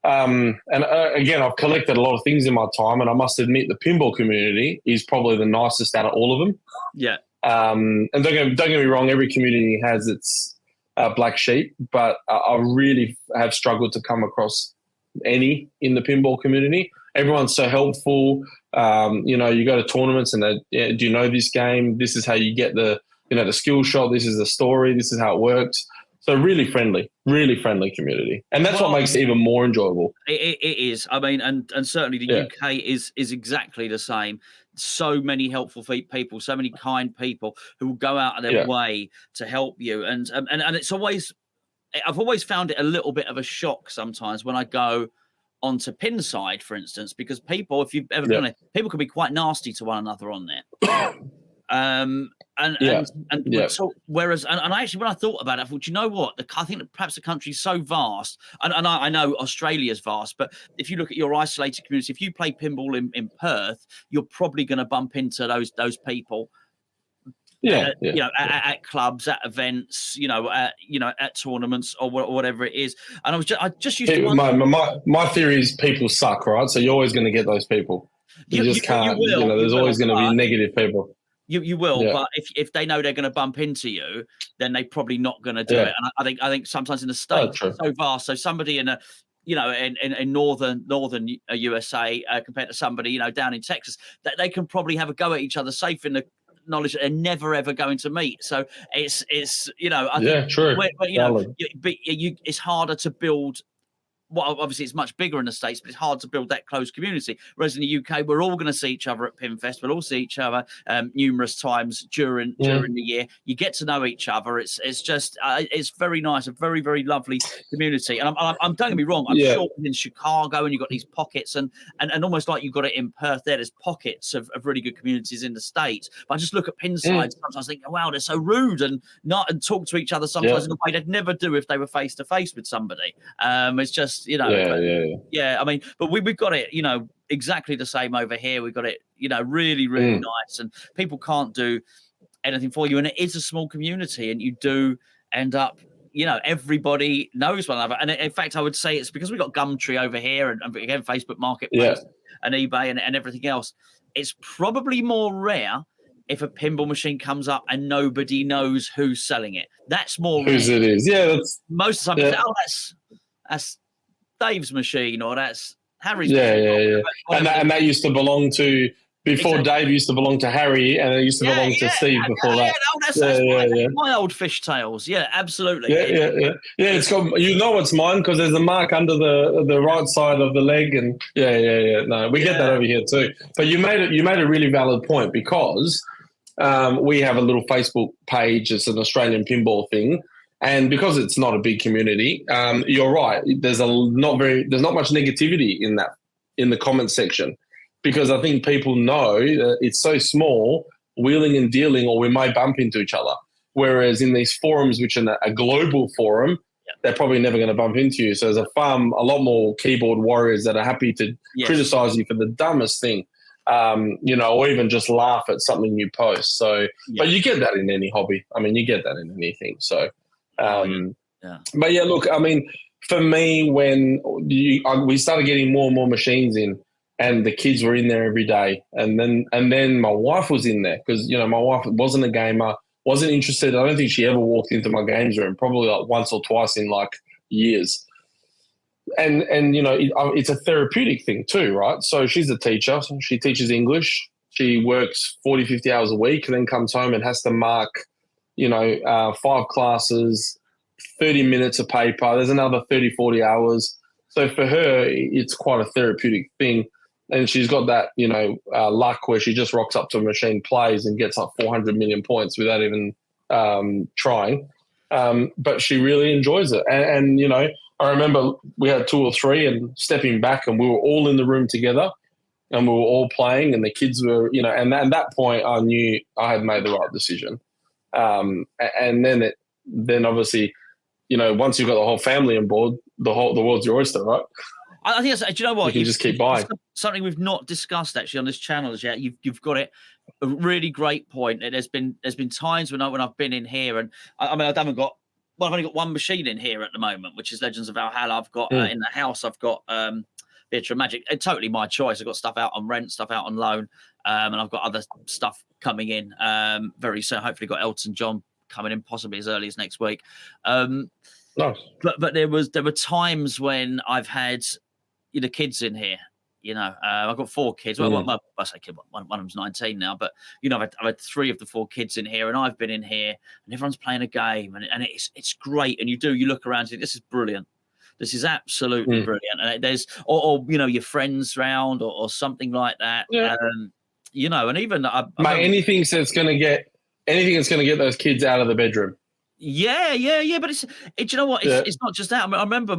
B: Again, I've collected a lot of things in my time, and I must admit the pinball community is probably the nicest out of all of them.
A: Yeah.
B: And don't get me wrong, every community has its black sheep, but I really have struggled to come across any in the pinball community. Everyone's so helpful. You go to tournaments and do you know this game? This is how you get the skill shot. This is the story. This is how it works. So really friendly community. And that's what makes it even more enjoyable.
A: It is. I mean, and certainly the UK is exactly the same. So many helpful people, so many kind people who will go out of their way to help you. And it's always, I've always found it a little bit of a shock sometimes when I go onto Pinside, for instance, because people, if you've ever been on it, people can be quite nasty to one another on there. So whereas I actually, when I thought about it, I thought, you know what? I think that perhaps the country's so vast, and I know Australia's vast, but if you look at your isolated community, if you play pinball in Perth, you're probably going to bump into those people. At clubs, at events, at tournaments or whatever it is. And I just used to.
B: My theory is people suck, right? So you're always going to get those people. You just can't. There's always going to be negative people.
A: You will, but if they know they're going to bump into you, then they're probably not going to do it. And I think sometimes in the States it's so vast. So somebody in in northern USA compared to somebody down in Texas, that they can probably have a go at each other, safe in the knowledge that they're never ever going to meet. So it's I think
B: true.
A: It's harder to build. Well, obviously, it's much bigger in the States, but it's hard to build that close community. Whereas in the UK, we're all going to see each other at Pinfest. We'll all see each other numerous times during the year. You get to know each other. It's just it's very nice, a very, very lovely community. And I'm don't get me wrong, I'm sure in Chicago, and you've got these pockets, and almost like you've got it in Perth. There's pockets of really good communities in the States. But I just look at Pinside sometimes, I think, wow, they're so rude and talk to each other sometimes in a way they'd never do if they were face to face with somebody. It's just. I mean, but we've got it, exactly the same over here. We've got it, really, really nice, and people can't do anything for you. And it is a small community, and you do end up, everybody knows one another. And in fact, I would say it's because we've got Gumtree over here, and again, Facebook Marketplace and eBay and everything else. It's probably more rare if a pinball machine comes up and nobody knows who's selling it. That's more rare.
B: Whose it is. Yeah, that's
A: most of the time. That's Dave's machine, or that's Harry's machine.
B: And that used to belong to, before Dave used to belong to Harry, and it used to belong to Steve before that.
A: That's my old fishtails. Yeah, absolutely.
B: Yeah. It's got, it's mine because there's a mark under the right side of the leg, and No, we get that over here too. But you made a really valid point, because we have a little Facebook page. It's an Australian pinball thing. And because it's not a big community, you're right. There's not much negativity in the comment section, because I think people know that it's so small, wheeling and dealing, or we may bump into each other. Whereas in these forums, which are a global forum, they're probably never going to bump into you. So there's a lot more keyboard warriors that are happy to criticize you for the dumbest thing, or even just laugh at something you post. So, but you get that in any hobby. I mean, you get that in anything. So. But yeah, look, I mean, for me, when we started getting more and more machines in, and the kids were in there every day, and then my wife was in there because my wife wasn't a gamer, wasn't interested. I don't think she ever walked into my games room, probably like once or twice in like years. And it's a therapeutic thing too, right? So she's a teacher. So she teaches English. She works 40, 50 hours a week, and then comes home and has to mark, 5 classes, 30 minutes of paper. There's another 30, 40 hours. So for her, it's quite a therapeutic thing. And she's got that, luck where she just rocks up to a machine, plays, and gets like 400 million points without even trying. But she really enjoys it. And I remember we had 2 or 3 and stepping back, and we were all in the room together, and we were all playing, and the kids were, and at that point I knew I had made the right decision. And then obviously, once you've got the whole family on board, the world's your oyster, right?
A: I think that's, do you know what?
B: You can just keep buying.
A: Something we've not discussed actually on this channel as yet. You've got it. A really great point. There's been times when I've been in here, and I mean, I've only got one machine in here at the moment, which is Legends of Valhalla. I've got in the house, I've got Theatre of Magic. It's totally my choice. I've got stuff out on rent, stuff out on loan, and I've got other stuff coming in very soon. Hopefully, got Elton John coming in possibly as early as next week.
B: Nice.
A: But there were times when I've had kids in here. I've got 4 kids. Well, I say kid, one of them's 19 now, but I've had 3 of the 4 kids in here, and I've been in here, and everyone's playing a game, and it's great. And you look around and think, this is brilliant. This is absolutely brilliant. And there's or your friends round or something like that.
B: Yeah.
A: And even
B: anything that's going to get those kids out of the bedroom.
A: Yeah. But you know what? It's not just that. I mean, I remember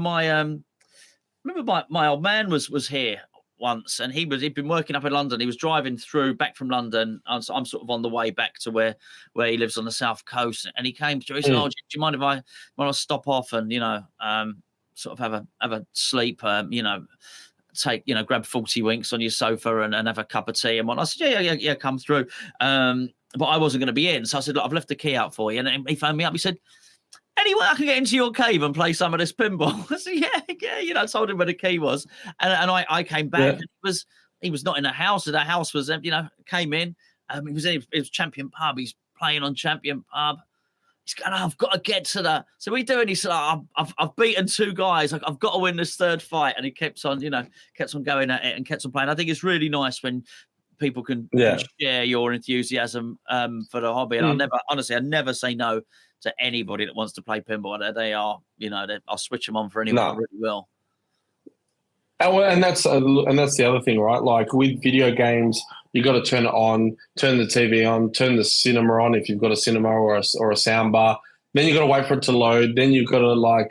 A: my old man was here once, and he'd been working up in London. He was driving back from London. I'm sort of on the way back to where he lives on the south coast, and he came through. He said, "Oh, do you mind if I stop off and sort of have a sleep? Take grab 40 winks on your sofa and have a cup of tea and whatnot." I said, "Yeah, come through." But I wasn't going to be in, so I said, "Look, I've left the key out for you." And he phoned me up. He said, "Anyway, I can get into your cave and play some of this pinball." I said, yeah. I told him where the key was, and I came back. And he was not in a house. The house was, came in. It was Champion Pub. He's playing on Champion Pub. He's going, "I've got to get to that." So we do, and he said, "I've beaten 2 guys. I've got to win this 3rd fight." And he kept on going at it and kept on playing. I think it's really nice when people can share your enthusiasm for the hobby. And I never say no to anybody that wants to play pinball. They are, I'll switch them on for anyone who really will.
B: And that's the other thing, right? Like with video games, you got to turn it on, turn the TV on, turn the cinema on if you've got a cinema or a sound bar. Then you got to wait for it to load. Then you've got to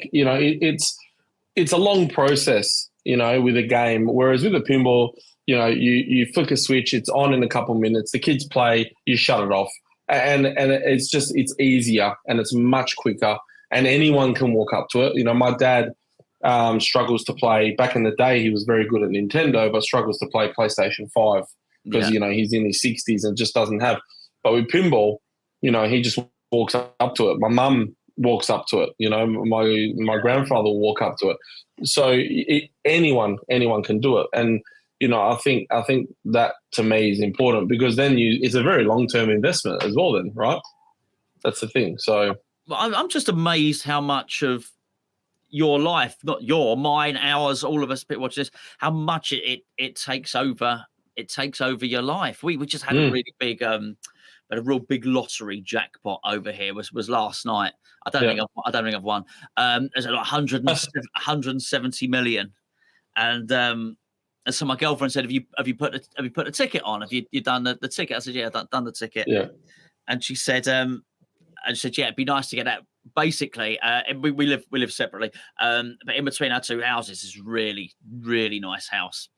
B: it's a long process, with a game. Whereas with a pinball, you flick a switch, it's on in a couple of minutes. The kids play, you shut it off. And it's easier and it's much quicker, and anyone can walk up to it. My dad struggles to play. Back in the day, he was very good at Nintendo, but struggles to play PlayStation 5 because he's in his 60s and just doesn't have. But with pinball, he just walks up to it. My mum walks up to it. My grandfather will walk up to it. So anyone can do it. And I think that to me is important because then it's a very long-term investment as well then, right? That's the thing. So
A: I'm just amazed how much of your life, not mine, ours, all of us people watch this, how much it takes over your life. We just had a really big a real big lottery jackpot over here was last night. I don't think I've won. There's like 170 million. And so my girlfriend said, "Have you put a ticket on? Have you done the ticket?" I said, "Yeah, I've done the ticket."
B: Yeah.
A: And she said, "Yeah, it'd be nice to get that." Basically, we live separately, but in between our 2 houses is really, really nice house,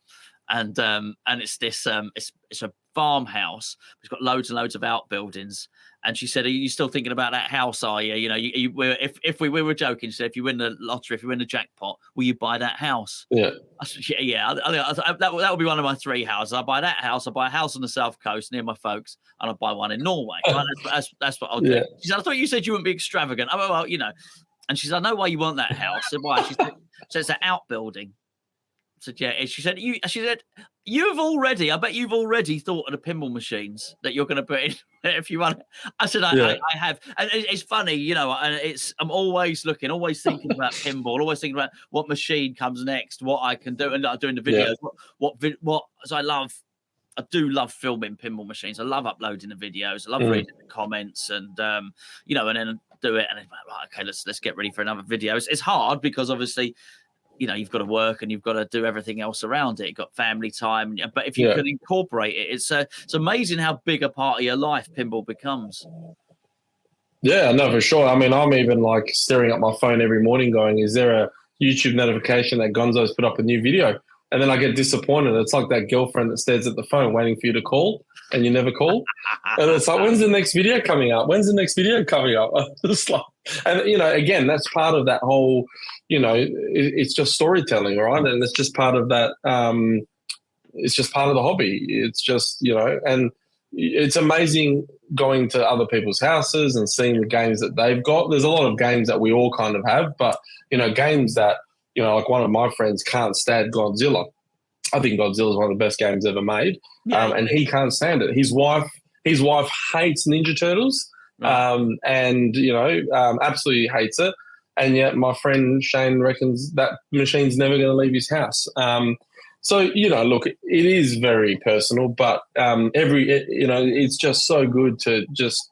A: and it's this it's a farmhouse. It's got loads and loads of outbuildings. And she said, "Are you still thinking about that house? Are you? If we were joking, she said, if you win the lottery, if you win the jackpot, will you buy that house?"
B: Yeah.
A: I said, yeah. That would be one of my 3 houses. I buy that house. I buy a house on the south coast near my folks, and I buy one in Norway. Right? That's what I'll do.
B: Yeah.
A: She said, "I thought you said you wouldn't be extravagant." Oh, well, And she said, I know why you want that house. I said, why? She said, so it's an outbuilding. I said, yeah. She said, I bet you've already thought of the pinball machines that you're going to put in if you want. I said, I have. And it's funny, you know, and I'm always thinking about pinball, always thinking about what machine comes next, what I can do. And like doing the videos, as I do love filming pinball machines. I love uploading the videos. I love reading the comments and, you know, and then do it. And then, right, okay, let's get ready for another video. It's hard because obviously, you know, you've got to work and you've got to do everything else around it. You've got family time. But if you can incorporate it, it's amazing how big a part of your life pinball becomes.
B: Yeah, no, for sure. I mean, I'm even like staring at my phone every morning going, is there a YouTube notification that Gonzo's put up a new video? And then I get disappointed. It's like that girlfriend that stares at the phone waiting for you to call and you never call. And it's like, when's the next video coming up? When's the next video coming up? Just like, and, you know, again, that's part of that whole, you know, it's just storytelling, right? And it's just part of that. It's just part of the hobby. It's just, you know, and it's amazing going to other people's houses and seeing the games that they've got. There's a lot of games that we all kind of have, but, you know, games that, you know, like one of my friends can't stand Godzilla. I think Godzilla is one of the best games ever made, and he can't stand it. His wife hates Ninja Turtles, and you know, absolutely hates it. And yet, my friend Shane reckons that machine's never going to leave his house. So you know, look, it is very personal, but you know, it's just so good to just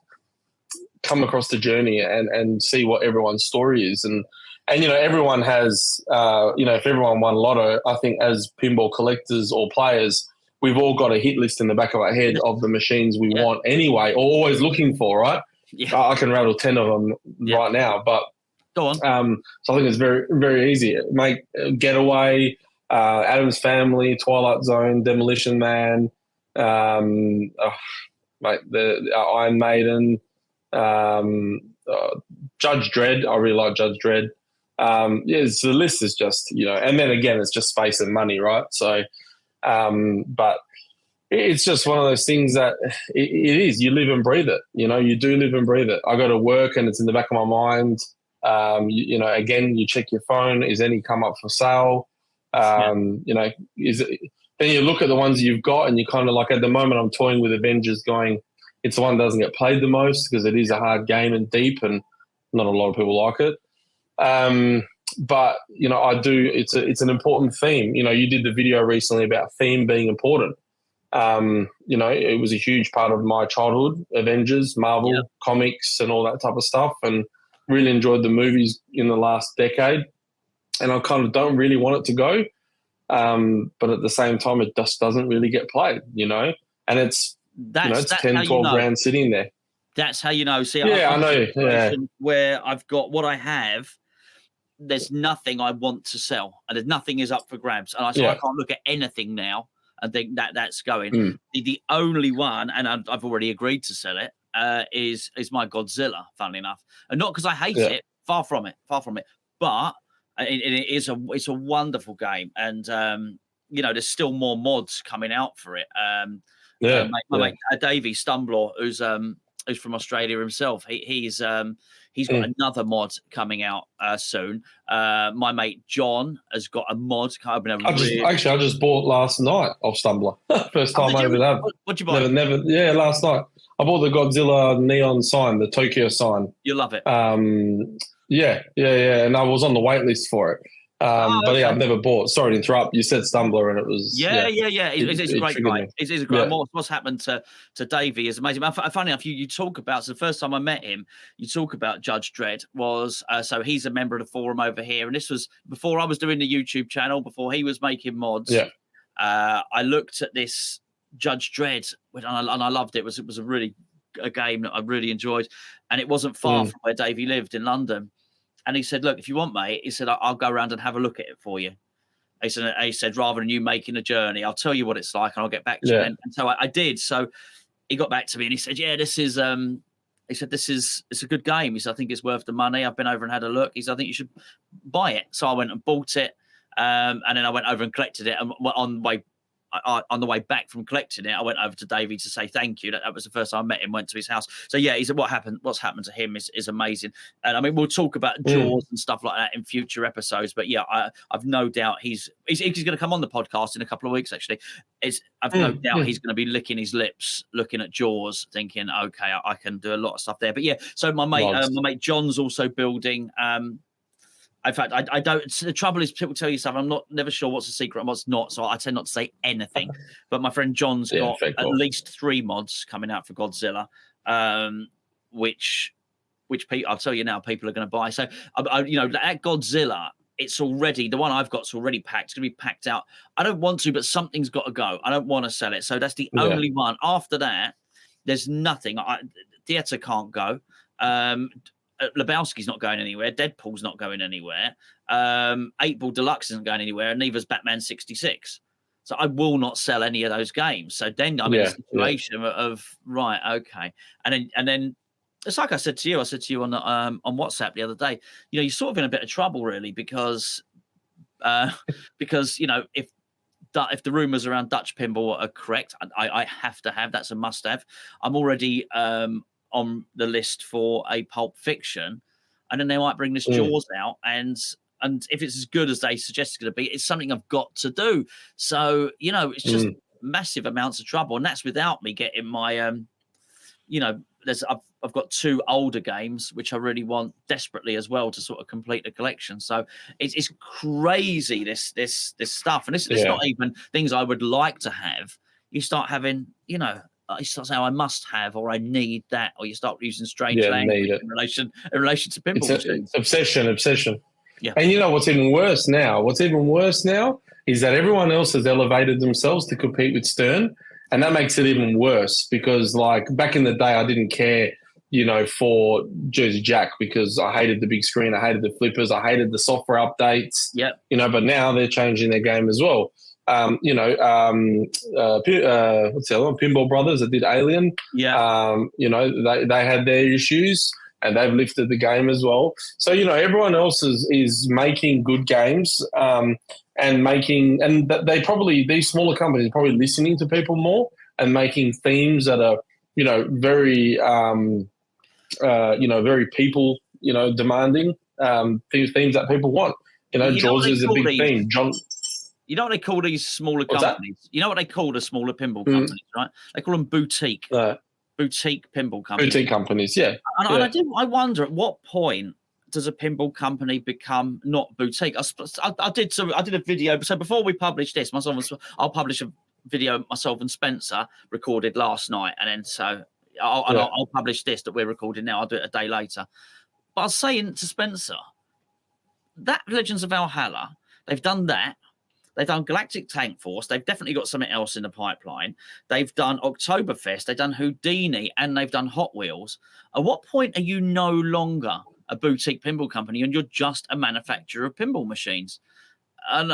B: come across the journey and see what everyone's story is. And, you know, everyone has, you know, if everyone won lotto, I think as pinball collectors or players, we've all got a hit list in the back of our head of the machines we want anyway, or always looking for, right? Yeah. I can rattle 10 of them right now, but
A: go on.
B: So I think it's very, very easy. Make Getaway, Addams Family, Twilight Zone, Demolition Man, the Iron Maiden, Judge Dredd. I really like Judge Dredd. So the list is just, you know, and then again, it's just space and money, right? So, but it's just one of those things that it is, you live and breathe it, you know, you do live and breathe it. I go to work and it's in the back of my mind. You know, again, you check your phone. Is any come up for sale? You know, then you look at the ones you've got and you kind of like, at the moment I'm toying with Avengers going, it's the one that doesn't get played the most because it is a hard game and deep and not a lot of people like it. But you know, it's an important theme. You know, you did the video recently about theme being important. You know, it was a huge part of my childhood, Avengers, Marvel, comics and all that type of stuff, and really enjoyed the movies in the last decade. And I kind of don't really want it to go. But at the same time, it just doesn't really get played, you know, and it's 10, 12 grand sitting there.
A: That's how you know. See,
B: I know. Yeah.
A: Where I've got what I have, there's nothing I want to sell, and there's nothing is up for grabs. And I can't look at anything now and think that's going. The only one, and I've already agreed to sell it, is my Godzilla. Funnily enough, and not because I hate it. Far from it. But it's a wonderful game, and you know, there's still more mods coming out for it. My mate Davey Stumbler, who's from Australia himself. He's got another mod coming out soon. My mate John has got a mod.
B: I just bought last night off Stumbler. First time I ever have.
A: What'd you buy?
B: Last night. I bought the Godzilla neon sign, the Tokyo sign.
A: You love it.
B: Yeah. And I was on the wait list for it. But I've never bought. Sorry to interrupt. You said Stumbler, and it was It's a great guy. It's a great.
A: What's happened to Davey is amazing. Funny enough, you talk about. So the first time I met him, you talk about Judge Dredd was. So he's a member of the forum over here, and this was before I was doing the YouTube channel. Before he was making mods. Yeah. I looked at this Judge Dredd, and I loved it. It was a game that I really enjoyed, and it wasn't far from where Davey lived in London. And he said, look, if you want, mate, he said, I'll go around and have a look at it for you. He said, rather than you making a journey, I'll tell you what it's like and I'll get back to you. And so I did. So he got back to me and he said, it's a good game. He said, I think it's worth the money. I've been over and had a look. He said, I think you should buy it. So I went and bought it. And then I went over and collected it. And on my on the way back from collecting it, I went over to Davey to say thank you. That was the first time I met him. Went to his house. So yeah, he said what's happened to him is amazing. And I mean, we'll talk about Jaws and stuff like that in future episodes. But yeah, I've no doubt he's going to come on the podcast in a couple of weeks. Actually, I've no doubt he's going to be licking his lips, looking at Jaws, thinking, okay, I can do a lot of stuff there. But yeah, so my mate John's also building. In fact, I don't. The trouble is, people tell you stuff. I'm never sure what's a secret and what's not. So I tend not to say anything. But my friend John's got at least 3 mods coming out for Godzilla, which I'll tell you now, people are going to buy. So at Godzilla, it's already the one I've got's already packed. It's going to be packed out. I don't want to, but something's got to go. I don't want to sell it. So that's the only one. After that, there's nothing. Theatre can't go. Lebowski's not going anywhere. Deadpool's not going anywhere. 8-Ball Deluxe isn't going anywhere, and neither's Batman 66. So I will not sell any of those games. So then I'm in a situation of right, okay, and then it's like I said to you on WhatsApp the other day. You're sort of in a bit of trouble really because if the rumours around Dutch pinball are correct, I have to have that's a must have. I'm already on the list for a Pulp Fiction, and then they might bring this Jaws out, and if it's as good as they suggest it's going to be, it's something I've got to do. So it's just massive amounts of trouble, and that's without me getting my I've got 2 older games which I really want desperately as well to sort of complete the collection. So it's crazy this stuff, and it's not even things I would like to have. You start having you start saying, I must have, or I need that, or you start using strange language in relation to pinball machines.
B: Obsession.
A: Yeah.
B: And what's even worse now? Is that everyone else has elevated themselves to compete with Stern, and that makes it even worse because, like, back in the day, I didn't care, for Jersey Jack because I hated the big screen, I hated the flippers, I hated the software updates.
A: Yeah.
B: But now they're changing their game as well. What's the other one? Pinball Brothers that did Alien.
A: Yeah.
B: They had their issues and they've lifted the game as well. So, everyone else is making good games these smaller companies are probably listening to people more and making themes that are, very, very people, demanding themes that people want. Jaws is a big theme.
A: You know what they call these smaller companies? You know what they call the smaller pinball companies, right? They call them boutique. Boutique pinball companies.
B: Boutique companies, yeah.
A: And I wonder at what point does a pinball company become not boutique? I did a video. So before we publish this, I'll publish a video myself and Spencer recorded last night, and then I'll publish this that we're recording now. I'll do it a day later. But I was saying to Spencer, that Legends of Valhalla, they've done that. They've done Galactic Tank Force. They've definitely got something else in the pipeline. They've done Oktoberfest. They've done Houdini, and they've done Hot Wheels. At what point are you no longer a boutique pinball company and you're just a manufacturer of pinball machines? And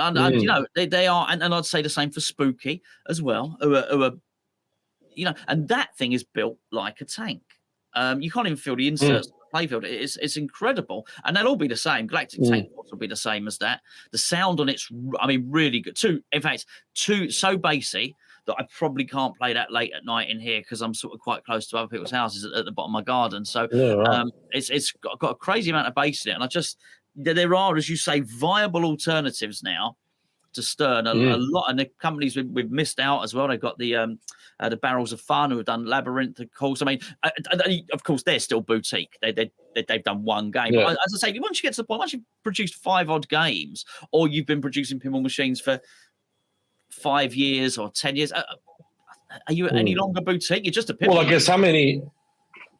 A: they are, and I'd say the same for Spooky as well, who are and that thing is built like a tank. You can't even feel the inserts. Playfield, it's incredible, and they'll all be the same. Galactic Tank Force will be the same as that. The sound on it's, really good. In fact, so bassy that I probably can't play that late at night in here because I'm sort of quite close to other people's houses at the bottom of my garden. So it's got a crazy amount of bass in it, and there are, as you say, viable alternatives now to Stern. A lot, and the companies we've missed out as well. They've got the Barrels of Fun who have done Labyrinth, of course. Of course, they're still boutique. They've done one game.
B: Yeah.
A: But as I say, once you get to the point, once you've produced 5 odd games, or you've been producing pinball machines for 5 years or 10 years, are you any longer boutique? You're just a pinball.
B: Well, I guess how many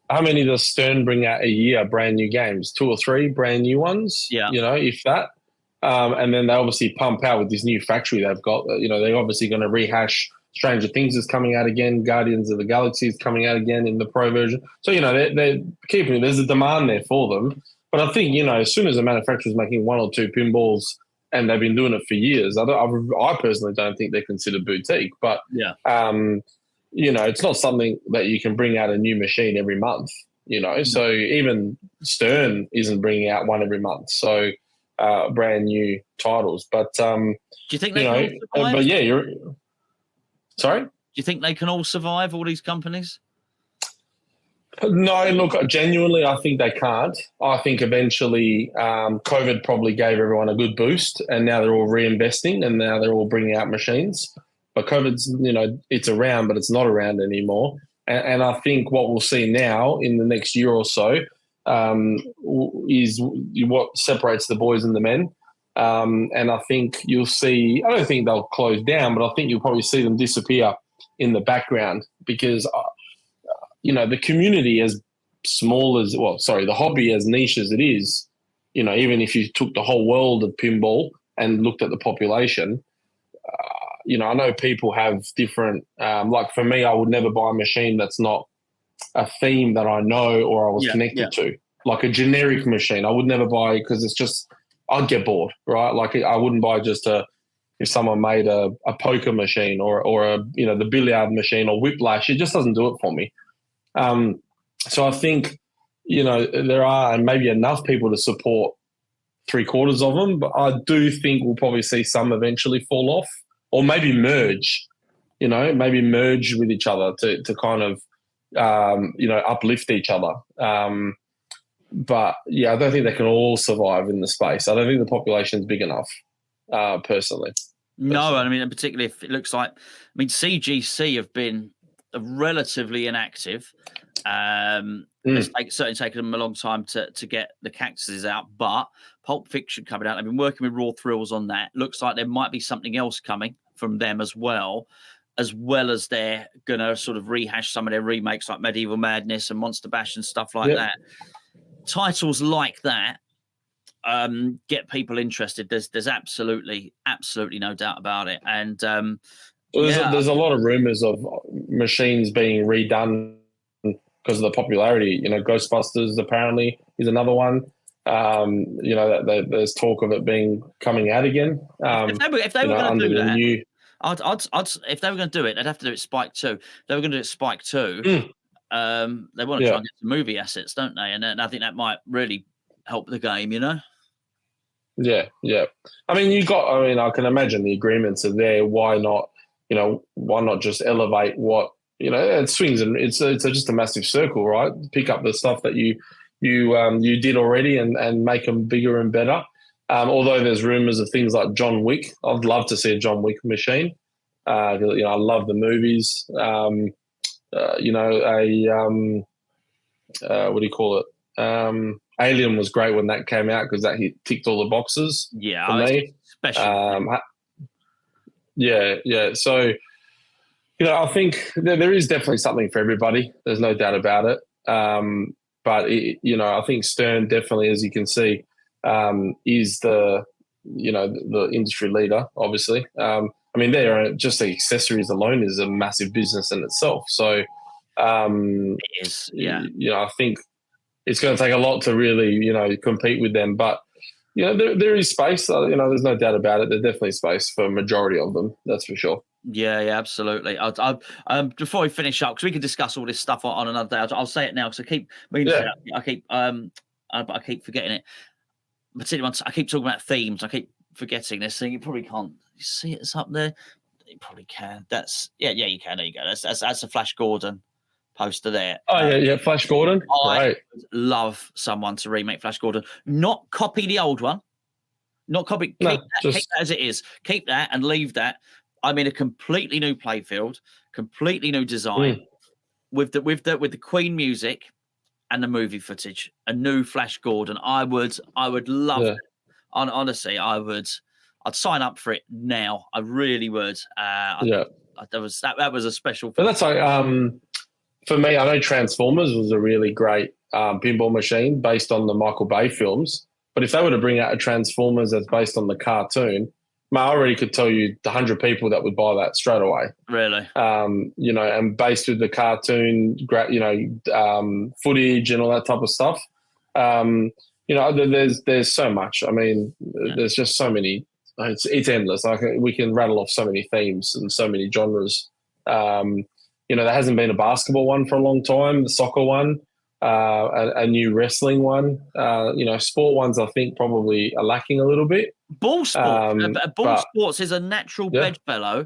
B: does Stern bring out a year? Brand new games, 2 or 3 brand new ones.
A: Yeah,
B: if that. And then they obviously pump out with this new factory they've got. They're obviously going to rehash Stranger Things is coming out again. Guardians of the Galaxy is coming out again in the Pro version. So, they're keeping it. There's a demand there for them. But I think, as soon as a manufacturer's making 1 or 2 pinballs and they've been doing it for years, I personally don't think they're considered boutique. But, it's not something that you can bring out a new machine every month, So even Stern isn't bringing out one every month. So brand new titles. But,
A: do you think they
B: but yeah, Sorry?
A: Do you think they can all survive, all these companies?
B: No, look, genuinely, I think they can't. I think eventually COVID probably gave everyone a good boost, and now they're all reinvesting, and now they're all bringing out machines. But COVID's, it's around, but it's not around anymore. And I think what we'll see now in the next year or so is what separates the boys and the men. And I think you'll see, I don't think they'll close down, but I think you'll probably see them disappear in the background because the community as small as, the hobby as niche as it is, even if you took the whole world of pinball and looked at the population, I know people have different, like for me, I would never buy a machine that's not a theme that I know or I was connected to. Like a generic machine, I would never buy because it's just, I'd get bored, right? Like I wouldn't buy just if someone made a poker machine or the billiard machine or whiplash, it just doesn't do it for me. So I think, there are maybe enough people to support 3/4 of them, but I do think we'll probably see some eventually fall off or maybe merge, with each other to kind of, uplift each other. But yeah, I don't think they can all survive in the space. I don't think the population's big enough, personally.
A: No, I mean, particularly if it looks like, CGC have been relatively inactive. It's certainly taken them a long time to get the cactuses out, but Pulp Fiction coming out. They've been working with Raw Thrills on that. Looks like there might be something else coming from them as well as they're going to sort of rehash some of their remakes like Medieval Madness and Monster Bash and stuff like that. Titles like that get people interested. There's absolutely no doubt about it. And
B: there's a lot of rumors of machines being redone because of the popularity. Ghostbusters apparently is another one. There's talk of it coming out again.
A: If they were going to do that, if they were going to do it, they'd have to do it Spike 2. They were going to do it Spike 2. They want to try and get some movie assets, don't they? And I think that might really help the game,
B: Yeah. I can imagine the agreements are there. Why not? Why not just elevate what it swings and it's just a massive circle, right? Pick up the stuff that you did already and make them bigger and better. Although there's rumors of things like John Wick. I'd love to see a John Wick machine. I love the movies. What do you call it? Alien was great when that came out because that ticked all the boxes.
A: Yeah,
B: for me.
A: Special.
B: Yeah. So, I think there is definitely something for everybody. There's no doubt about it. But I think Stern definitely, as you can see, is the industry leader. Obviously, just the accessories alone is a massive business in itself. So,
A: it is. Yeah.
B: I think it's going to take a lot to really, compete with them. But there is space. There's no doubt about it. There's definitely space for a majority of them. That's for sure.
A: Yeah, absolutely. Before we finish up, because we can discuss all this stuff on another day. I'll say it now because I keep forgetting it. Particularly once I keep talking about themes, I keep forgetting this thing. You probably can't see it. It's up there. You probably can. You can. There you go. That's a Flash Gordon poster there.
B: Oh yeah, Flash Gordon.
A: I love someone to remake Flash Gordon, not copy the old one, not copy. Keep that as it is. Keep that and leave that. I mean, a completely new playfield, completely new design, with the Queen music and the movie footage. A new Flash Gordon. I would love it. Honestly, I would. I'd sign up for it now. I really would. That was a special.
B: But that's like for me. I know Transformers was a really great pinball machine based on the Michael Bay films. But if they were to bring out a Transformers that's based on the cartoon, I already could tell you the 100 people that would buy that straight away.
A: Really?
B: And based with the cartoon, footage and all that type of stuff. There's so much. There's just so many. It's endless. We can rattle off so many themes and so many genres. There hasn't been a basketball one for a long time, the soccer one, a new wrestling one. Sport ones I think probably are lacking a little bit.
A: Ball sports is a natural bedfellow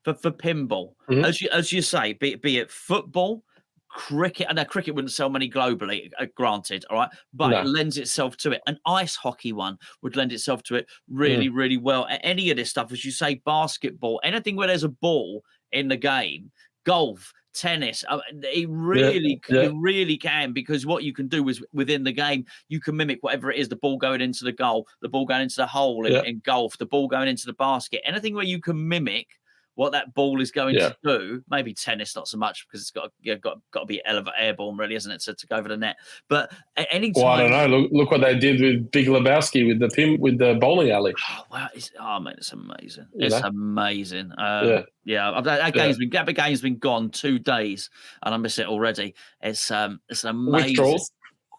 A: for pinball, as you say, be it football, cricket. And now cricket wouldn't sell many globally, granted, all right, but it lends itself to it. An ice hockey one would lend itself to it really, really well. Any of this stuff, as you say, basketball, anything where there's a ball in the game, golf, tennis, it really, you really can, because what you can do is within the game, you can mimic whatever it is, the ball going into the goal, the ball going into the hole in golf, the ball going into the basket, anything where you can mimic what that ball is going to do. Maybe tennis, not so much, because it's got to be airborne, really, isn't it, to go over the net. But any time,
B: well, I don't know. Look what they did with Big Lebowski with the bowling alley.
A: Oh wow! Man, it's amazing. It's amazing. That game's been gone 2 days, and I miss it already. It's an amazing.
B: Withdrawals.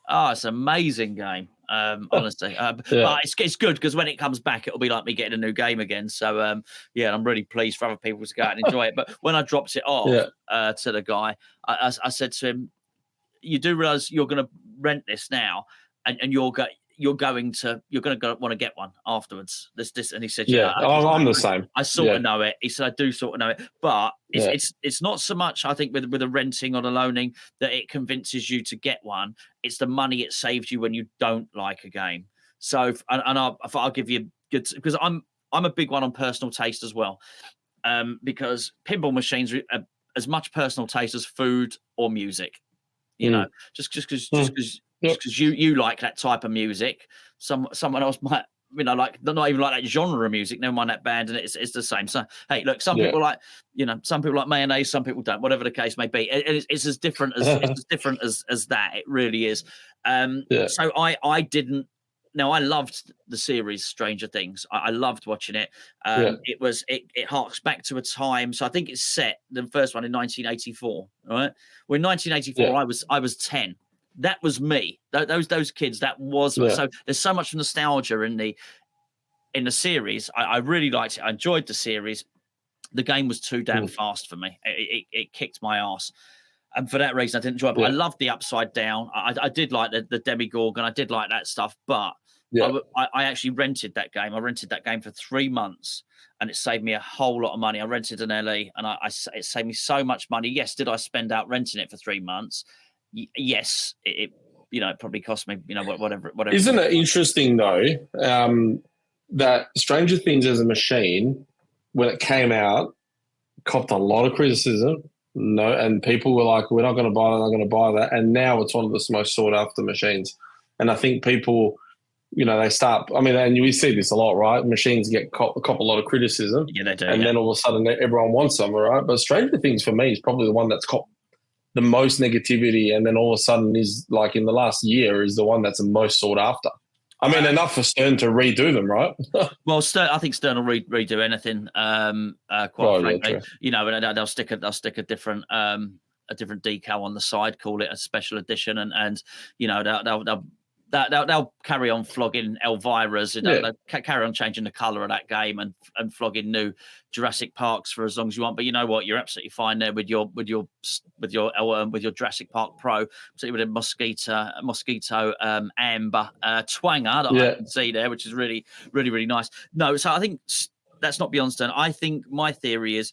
A: Oh, it's an amazing game. Honestly, but it's good, because when it comes back, it'll be like me getting a new game again. So I'm really pleased for other people to go out and enjoy it. But when I dropped it off to the guy, I said to him, "You do realize you're going to rent this now, and you're going to want to get one afterwards." This, and he said,
B: I'm the same.
A: I sort of know it. He said, I do sort of know it, but it's not so much, I think, with a renting or the loaning, that it convinces you to get one. It's the money it saves you when you don't like a game. So, I'll give you good, because I'm a big one on personal taste as well, because pinball machines are as much personal taste as food or music. You know, just because you like that type of music, someone else might, like not even like that genre of music. Never mind that band, and it's the same. So hey, look, some people like mayonnaise, some people don't. Whatever the case may be, it's as different as as that. It really is. So I didn't. Now, I loved the series Stranger Things. I loved watching it. It harks back to a time. So I think it's set, the first one, in 1984. Right. Well, in 1984, I was 10. That was me. Those kids. That was so. There's so much nostalgia in the series. I really liked it. I enjoyed the series. The game was too damn fast for me. It kicked my ass, and for that reason, I didn't enjoy it. But I loved the Upside Down. I did like the Demigorgon. I did like that stuff. But I actually rented that game. I rented that game for 3 months, and it saved me a whole lot of money. I rented in LA, and it saved me so much money. Yes, did I spend out renting it for 3 months? Yes, it probably cost me, whatever.
B: Isn't it interesting though, that Stranger Things as a machine, when it came out, copped a lot of criticism. And people were like, "We're not going to buy that. Not going to buy that." And now it's one of the most sought after machines. And I think people, they start. I mean, and we see this a lot, right? Machines cop a lot of criticism.
A: Yeah, they do.
B: And then all of a sudden, everyone wants them, right? But Stranger Things for me is probably the one that's copped the most negativity, and then all of a sudden is, like, in the last year, is the one that's the most sought after. I mean, enough for Stern to redo them, right?
A: Well, I think Stern will redo anything. Quite frankly, and they'll stick a different decal on the side, call it a special edition, and they'll carry on flogging Elvira's, they'll carry on changing the colour of that game and flogging new Jurassic Parks for as long as you want. But you know what? You're absolutely fine there with your Jurassic Park Pro, particularly with a mosquito amber twanger that I can see there, which is really, really, really nice. No, so I think that's not beyond Stern. I think my theory is,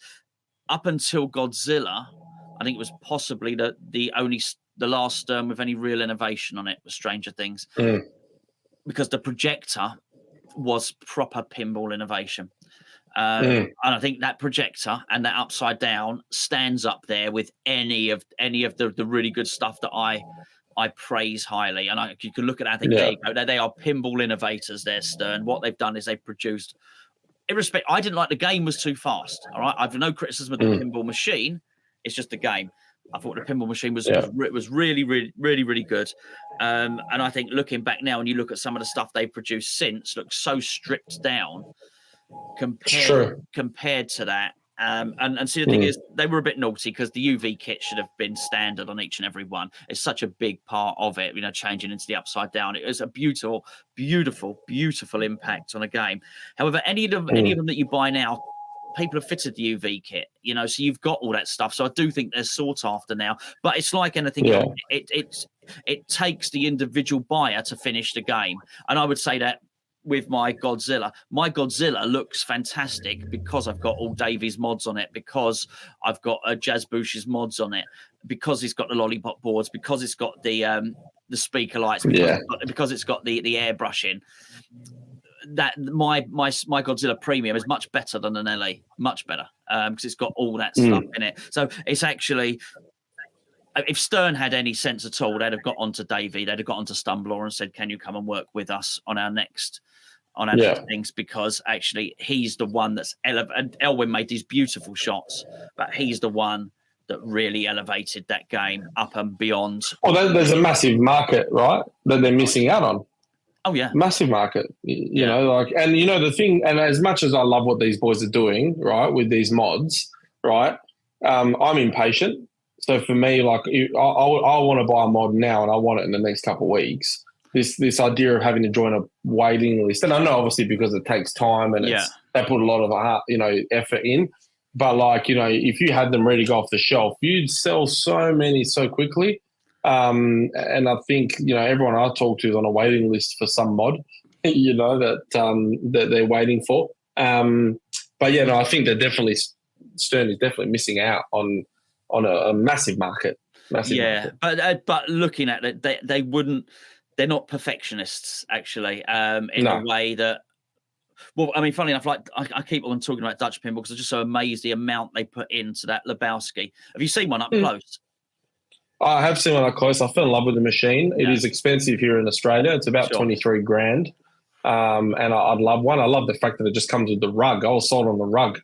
A: up until Godzilla, I think it was possibly the last Stern with any real innovation on it was Stranger Things, because the projector was proper pinball innovation. And I think that projector and that Upside Down stands up there with any of the really good stuff that I praise highly. And you can look at that, I think they are pinball innovators there, Stern. What they've done is they've produced, I didn't like the game was too fast. All right. I've no criticism of the pinball machine. It's just the game. I thought the pinball machine was really, really, really, really good. And I think looking back now, and you look at some of the stuff they've produced since, looks so stripped down compared to that. And see, the thing is, they were a bit naughty, because the UV kit should have been standard on each and every one. It's such a big part of it, changing into the Upside Down. It was a beautiful, beautiful, beautiful impact on a game. However, any of them that you buy now, people have fitted the UV kit, so you've got all that stuff. So I do think they're sought after now. But it's like anything else. It takes the individual buyer to finish the game. And I would say that with my Godzilla. My Godzilla looks fantastic because I've got all Davies mods on it, because I've got Jazz Bush's mods on it, because it's got the lollipop boards, because it's got the speaker lights, because it's got the airbrushing. That my Godzilla Premium is much better than an LE, much better, because it's got all that stuff in it. So it's actually, if Stern had any sense at all, they'd have got onto Davey, they'd have got onto Stumbler and said, "Can you come and work with us on our next things?" Because actually, he's the one that's elevated. Elwyn made these beautiful shots, but he's the one that really elevated that game up and beyond.
B: Well, there's a massive market, right, that they're missing out on.
A: Oh yeah,
B: massive market. You know, like, and you know the thing. And as much as I love what these boys are doing, right, with these mods, right, I'm impatient. So for me, like, I want to buy a mod now, and I want it in the next couple of weeks. This idea of having to join a waiting list, and I know obviously because it takes time and they put a lot of effort in. But like, you know, if you had them ready to go off the shelf, you'd sell so many so quickly. And I think, you know, everyone I talk to is on a waiting list for some mod, you know, that they're waiting for. But yeah, no, I think Stern is definitely missing out on a massive market. Market.
A: But looking at it, they're not perfectionists actually, in a way that. Well, I mean, funny enough, like I keep on talking about Dutch pinball because I'm just so amazed the amount they put into that Lebowski. Have you seen one up close?
B: I have seen one up close. I fell in love with the machine. It is expensive here in Australia. It's about $23,000. And I'd love one. I love the fact that it just comes with the rug. I was sold on the rug.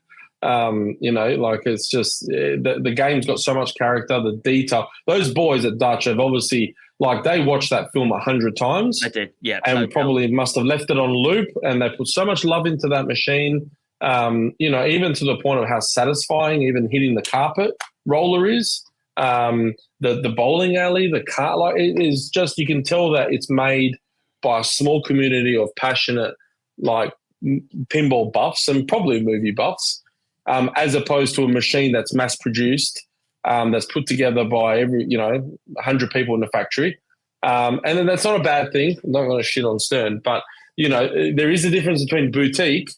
B: You know, like, it's just the game's got so much character, the detail. Those boys at Dutch have obviously, like, they watched that film 100 times.
A: They did, yeah.
B: And probably must have left it on loop, and they put so much love into that machine, you know, even to the point of how satisfying even hitting the carpet roller is. The bowling alley, the car, like, it is just, you can tell that it's made by a small community of passionate, like, pinball buffs and probably movie buffs, as opposed to a machine that's mass produced, that's put together by 100 people in the factory. And then that's not a bad thing. I'm not going to shit on Stern, but, you know, there is a difference between boutique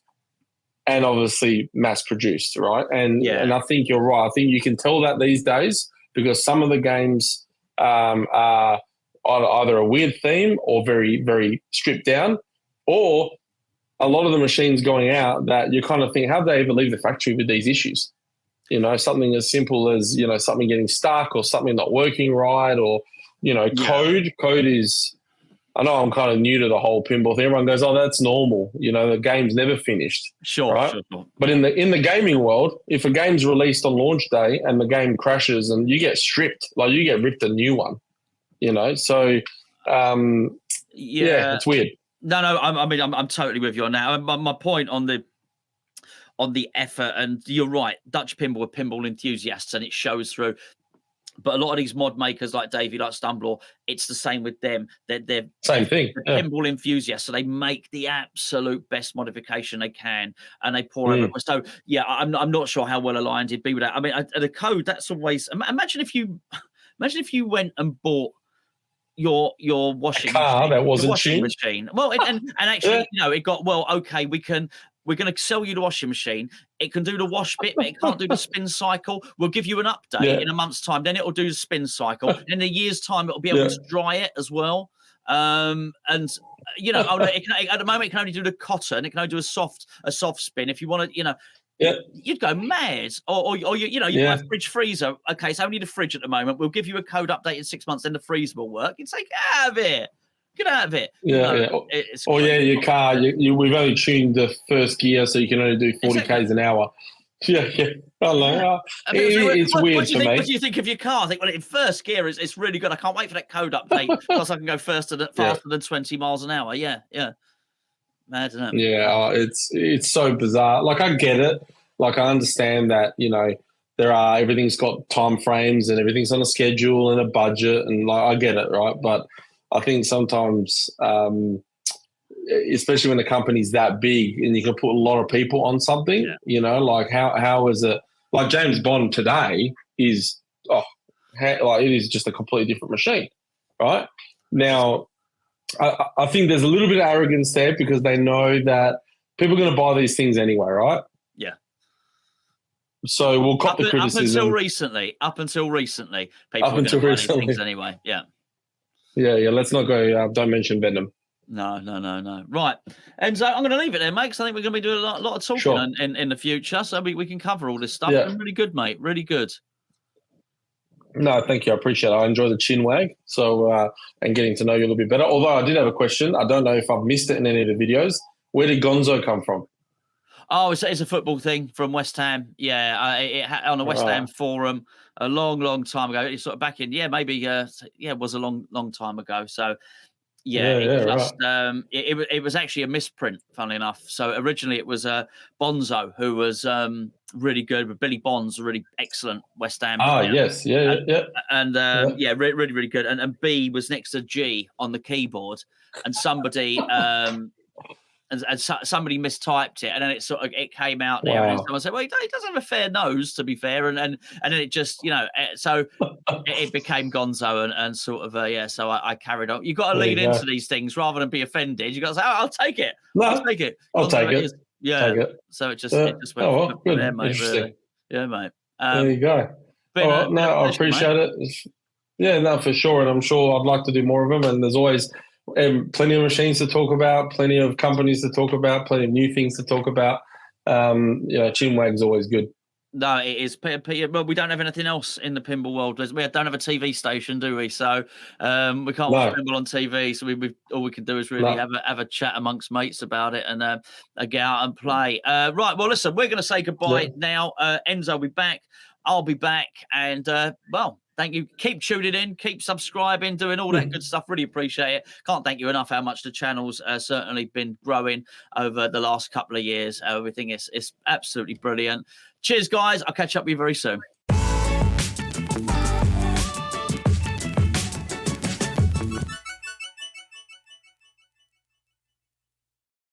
B: and obviously mass produced, right? And I think you're right. I think you can tell that these days, because some of the games are either a weird theme or very, very stripped down, or a lot of the machines going out that you kind of think, how do they ever leave the factory with these issues? You know, something as simple as, you know, something getting stuck or something not working right, or, you know, code. Code is, I know I'm kind of new to the whole pinball thing. Everyone goes, oh, that's normal. You know, the game's never finished.
A: Sure,
B: right?
A: Sure.
B: But in the gaming world, if a game's released on launch day and the game crashes and you get stripped, like, you get ripped a new one, you know? So, it's weird.
A: No, I mean, I'm totally with you on that. My point on the effort, and you're right, Dutch pinball are pinball enthusiasts, and it shows through. But a lot of these mod makers like Davey, like Stumbler, it's the same with them. They're
B: same thing.
A: Pinball enthusiasts, so they make the absolute best modification they can, and they pour over. So yeah, I'm not sure how well aligned he'd be with that. I mean, the code, that's always. Imagine if you went and bought your washing
B: machine, that wasn't tuned.
A: Machine. Well, and actually, you know, it got, well, okay, we're going to sell you the washing machine. It can do the wash bit, but it can't do the spin cycle. We'll give you an update in a month's time. Then it'll do the spin cycle. In a year's time, it'll be able to dry it as well. And you know, at the moment, it can only do the cotton. It can only do a soft spin. If you want to, you know, you'd go mad. Or you buy a fridge freezer. Okay, it's only the fridge at the moment. We'll give you a code update in 6 months, then the freezer will work. You'd say, get out of here. Get out of it.
B: Your car, we've only tuned the first gear so you can only do 40 Ks an hour. Yeah. It's weird for me.
A: What do you think of your car? I think, well, in first gear, it's really good. I can't wait for that code update because I can go faster than 20 miles an hour. Yeah. Mad, isn't it?
B: Yeah, it's so bizarre. Like, I get it. Like, I understand that, you know, everything's got time frames and everything's on a schedule and a budget, and like, I get it, right? But I think sometimes, especially when the company's that big and you can put a lot of people on something, you know, like how is it? Like, James Bond today is, it is just a completely different machine, right? Now, I think there's a little bit of arrogance there because they know that people are going to buy these things anyway, right?
A: Yeah.
B: So we'll cop the criticism.
A: Up until recently, people are going to buy these things anyway. Yeah.
B: Yeah. Let's not go. Don't mention Venom.
A: No. Right, Enzo, I'm going to leave it there, mate, because I think we're going to be doing a lot of talking in the future, so we can cover all this stuff. Yeah. Really good, mate. Really good.
B: No, thank you. I appreciate it. I enjoy the Chinwag, and getting to know you a little bit better. Although I did have a question. I don't know if I've missed it in any of the videos. Where did Gonzo come from?
A: Oh, it's a football thing from West Ham. Yeah, on the West Ham forum a long time ago. It's sort of back in, maybe, it was a long time ago. So, it was actually a misprint, funnily enough. So originally it was Bonzo, who was really good, with Billy Bonds, a really excellent West Ham player.
B: Yes, yeah.
A: And really good. And B was next to G on the keyboard, and somebody and somebody mistyped it, and then it came out there, and someone said, "Well, he does have a fair nose, to be fair," and then it just, so it became Gonzo, and sort of So I carried on. You got to lean into these things rather than be offended. You got to say, "Oh, I'll take it. I'll take it.
B: I'll take it."
A: Yeah.
B: Take it.
A: So it just went from there, mate. Really. Yeah, mate.
B: There you go. I appreciate it. Yeah, no, for sure, and I'm sure I'd like to do more of them. And there's always plenty of machines to talk about, plenty of companies to talk about, plenty of new things to talk about. Chinwag's always good.
A: No, it is. Well, we don't have anything else in the pinball world. We don't have a TV station, do we? So we can't watch pinball on TV. So we all we can do is really have a chat amongst mates about it and get out and play. Right. Well, listen, we're going to say goodbye now. Enzo will be back. I'll be back. And, thank you. Keep tuning in. Keep subscribing, doing all that good stuff. Really appreciate it. Can't thank you enough how much the channel's certainly been growing over the last couple of years. We think it's absolutely brilliant. Cheers, guys. I'll catch up with you very soon.